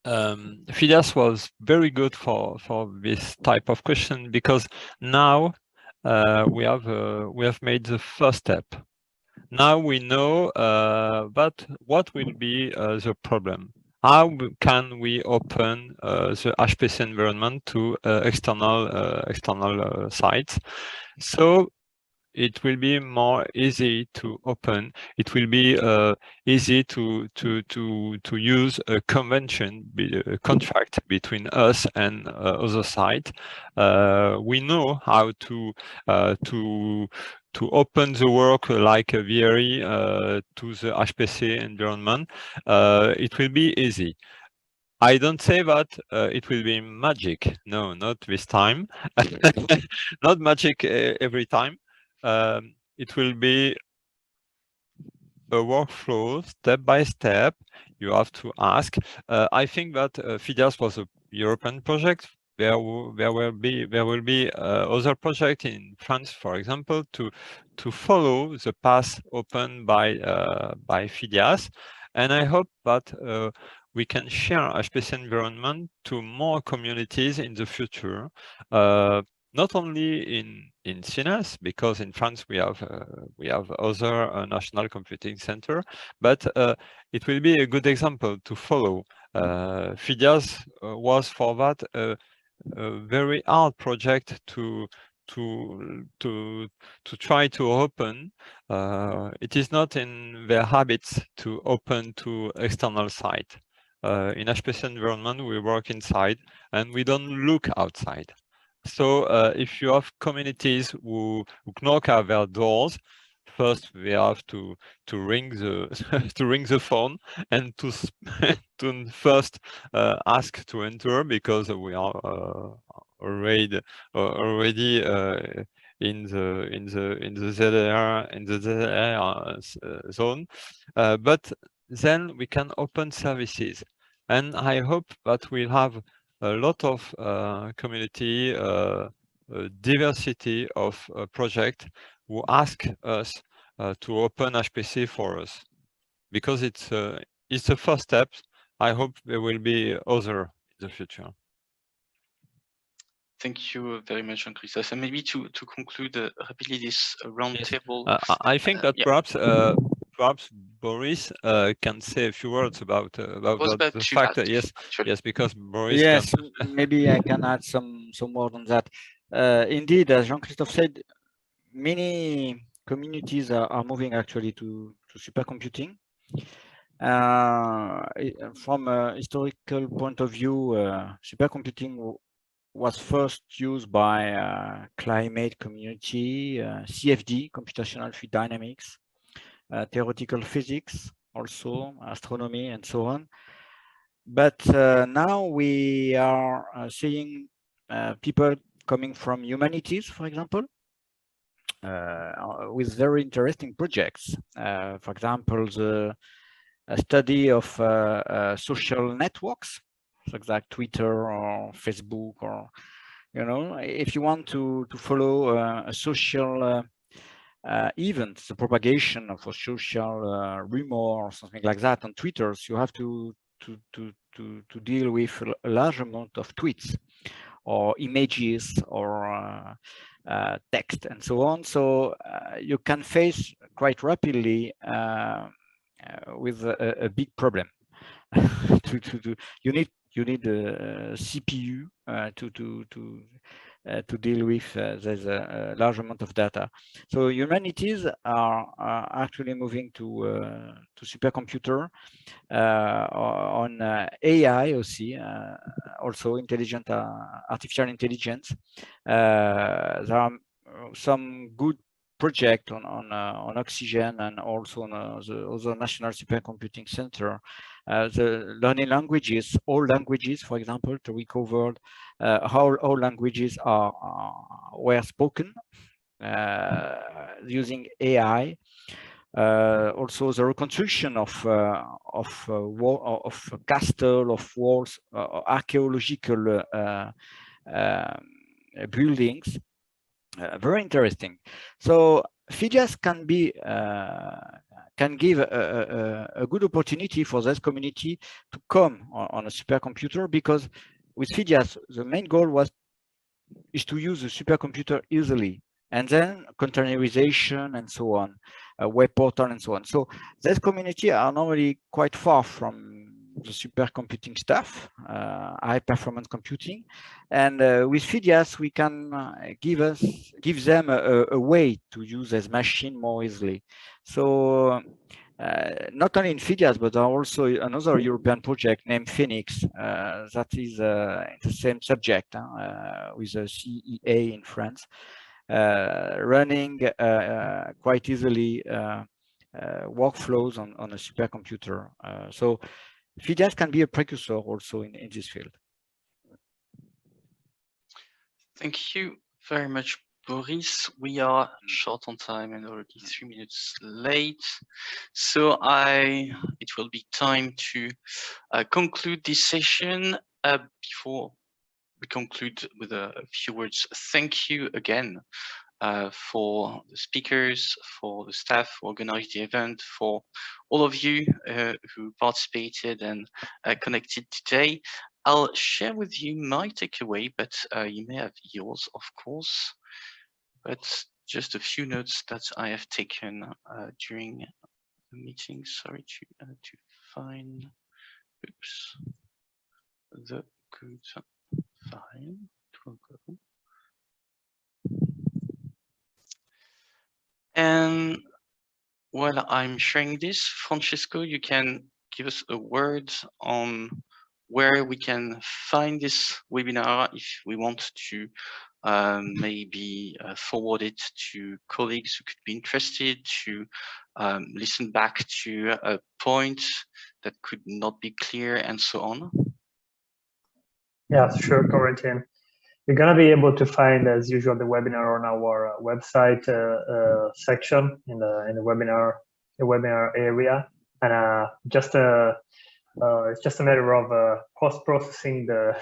Phidias was very good for this type of question, because now we have made the first step. Now we know but what will be the problem. How can we open the HPC environment to external sites? So it will be more easy to open. It will be easy to use a convention, a contract between us and other sites. We know how to open the work like a VRE to the HPC environment. It will be easy. I don't say that it will be magic. No, not this time. Not magic every time. It will be a workflow, step by step. You have to ask. I think that Phidias was a European project. There will be other projects in France, for example, to follow the path opened by Phidias, and I hope that we can share HPC environment to more communities in the future. Not only in CINES, because in France we have other national computing center, but it will be a good example to follow. Phidias was for that a very hard project to try to open. It is not in their habits to open to external site. In HPC environment we work inside and we don't look outside. So if you have communities who knock at their doors, first we have to ring the to ring the phone and to first ask to enter, because we are already in the ZR zone, but then we can open services, and I hope that we'll have a lot of community, diversity of projects who ask us to open HPC for us, because it's the first step. I hope there will be other in the future. Thank you very much, Jean-Christophe. And maybe to conclude rapidly this roundtable. I think that perhaps Boris can say a few words about the fact that yes, because Boris. Yes, maybe I can add some word on that. Indeed, as Jean-Christophe said, many communities are moving actually to supercomputing. From a historical point of view, supercomputing was first used by climate community, CFD, computational fluid dynamics, theoretical physics, also astronomy and so on. But now we are seeing people coming from humanities, for example, with very interesting projects. For example, the study of social networks, like Twitter or Facebook, or if you want to follow a social event, the propagation of a social rumor or something like that on Twitter, so you have to deal with a large amount of tweets or images or text and so on. So you can face quite rapidly with a big problem. You need a CPU to deal with there's a large amount of data. So humanities are actually moving to supercomputer on AI also intelligent artificial intelligence. There are some good project on Oxygen and also on the other national supercomputing center. The learning languages, all languages, for example, to recover how all languages were spoken using AI. Also, the reconstruction of castle, of walls, archaeological buildings very interesting. So PHIDIAS can be can give a good opportunity for this community to come on a supercomputer, because with PHIDIAS the main goal is to use the supercomputer easily, and then containerization and so on, web portal and so on. So this community are normally quite far from the supercomputing stuff, high performance computing, and with PHIDIAS we can give them a way to use this machine more easily. So not only in PHIDIAS, but also another European project named Phoenix that is the same subject with the CEA in France, running quite easily workflows on a supercomputer. So PHIDIAS can be a precursor also in this field. Thank you very much, Boris. We are short on time and already 3 minutes late. So it will be time to conclude this session. Before we conclude with a few words, thank you again for the speakers, for the staff who organized the event, for all of you who participated and connected today. I'll share with you my takeaway, but you may have yours, of course. But just a few notes that I have taken during the meeting. Sorry to find, oops, the good file. And while I'm sharing this, Francesco, you can give us a word on where we can find this webinar if we want to maybe forward it to colleagues who could be interested to listen back to a point that could not be clear and so on. Yeah, sure, Corentin. You're going to be able to find, as usual, the webinar on our website section in the webinar area, and it's just a matter of post-processing the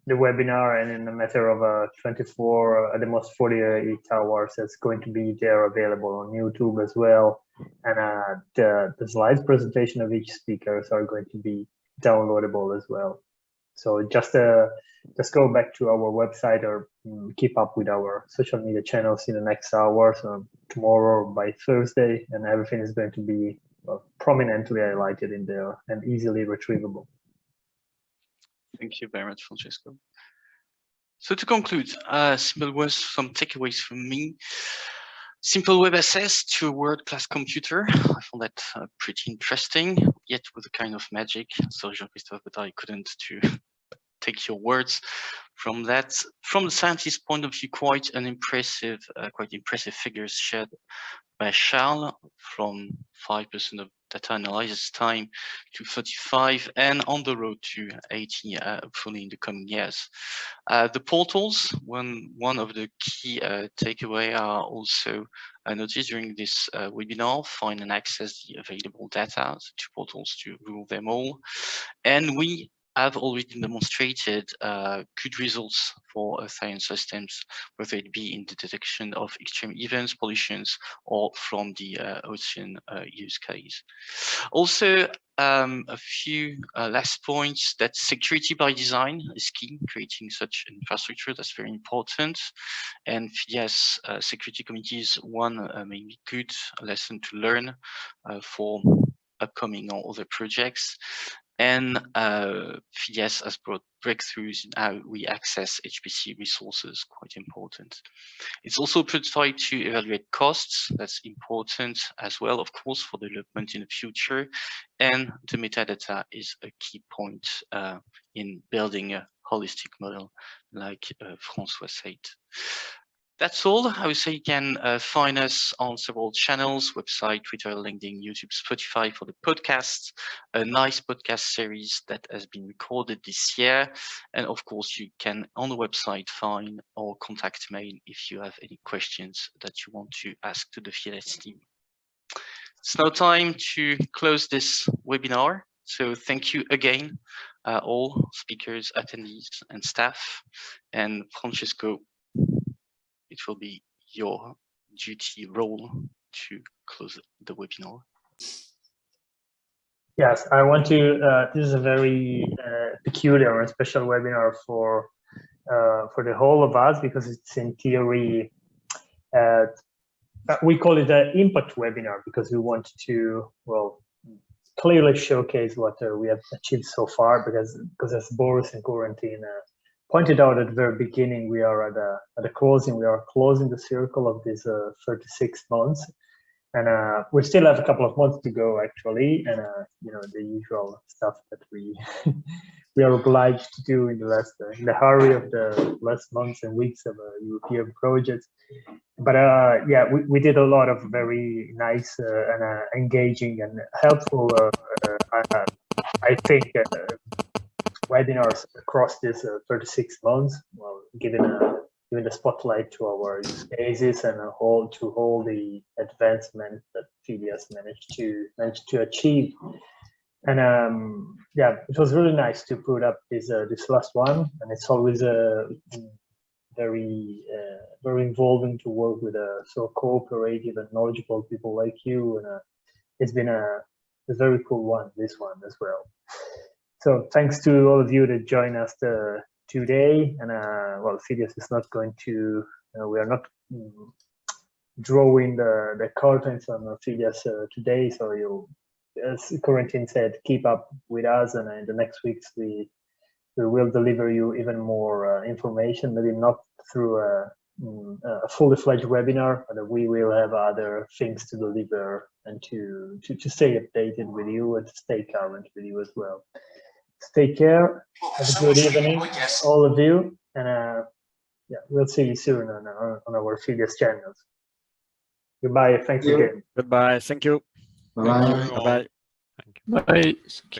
webinar, and in a matter of 24, at the most 48 hours, it's going to be there available on YouTube as well, and the slides presentation of each speakers are going to be downloadable as well. So just go back to our website or keep up with our social media channels in the next hours, or tomorrow or by Thursday, and everything is going to be prominently highlighted in there and easily retrievable. Thank you very much, Francesco. So to conclude, simple words, some takeaways from me. Simple web access to a world-class computer. I found that pretty interesting, yet with a kind of magic. Sorry, Jean-Christophe, but I couldn't to take your words from that. From the scientist's point of view, quite impressive figures shared by Charles, from 5% of data analysis time to 35, and on the road to 80, hopefully in the coming years. The portals, one of the key takeaway are also noticed during this webinar: find and access the available data, the two portals to rule them all. And we have already demonstrated good results for science systems, whether it be in the detection of extreme events, pollutions, or from the ocean use case. Also, a few last points: that security by design is key, creating such infrastructure, that's very important. And yes, security committee is one maybe good lesson to learn for upcoming or other projects. And PHIDIAS has brought breakthroughs in how we access HPC resources, quite important. It's also tried to evaluate costs, that's important as well, of course, for development in the future. And the metadata is a key point in building a holistic model, like François said. That's all. I would say you can find us on several channels: website, Twitter, LinkedIn, YouTube, Spotify for the podcast, a nice podcast series that has been recorded this year. And of course, you can on the website find our contact mail if you have any questions that you want to ask to the PHIDIAS team. It's now time to close this webinar. So thank you again, all speakers, attendees, and staff. And Francesco, it will be your duty role to close the webinar. Yes, I want to. This is a very peculiar and special webinar for the whole of us, because it's in theory. We call it an impact webinar because we want to, well, clearly showcase what we have achieved so far. Because as Boris and Corentin pointed out at the very beginning, we are at the closing. We are closing the circle of these 36 months. And we still have a couple of months to go, actually, and you know, the usual stuff that we we are obliged to do in the hurry of the last months and weeks of European projects. But yeah, we did a lot of very nice and engaging and helpful, I think, webinars across this 36 months. Well, given the spotlight to our use cases and to all the advancement that Phidias managed to achieve. And yeah, it was really nice to put up this last one, and it's always very involving to work with so cooperative and knowledgeable people like you, and it's been a very cool one, this one as well. So thanks to all of you that joined us today, and well, Phidias is not going to, we are not drawing the curtains on Phidias today, so you, as Corentin said, keep up with us, and in the next weeks we will deliver you even more information, maybe not through a fully fledged webinar, but we will have other things to deliver and to stay updated with you and to stay current with you as well. Take care. Have a good evening, all of you, and yeah, we'll see you soon on our Phidias channels. Goodbye. Thanks again. Goodbye. Thank you. Bye-bye. Bye-bye. Bye.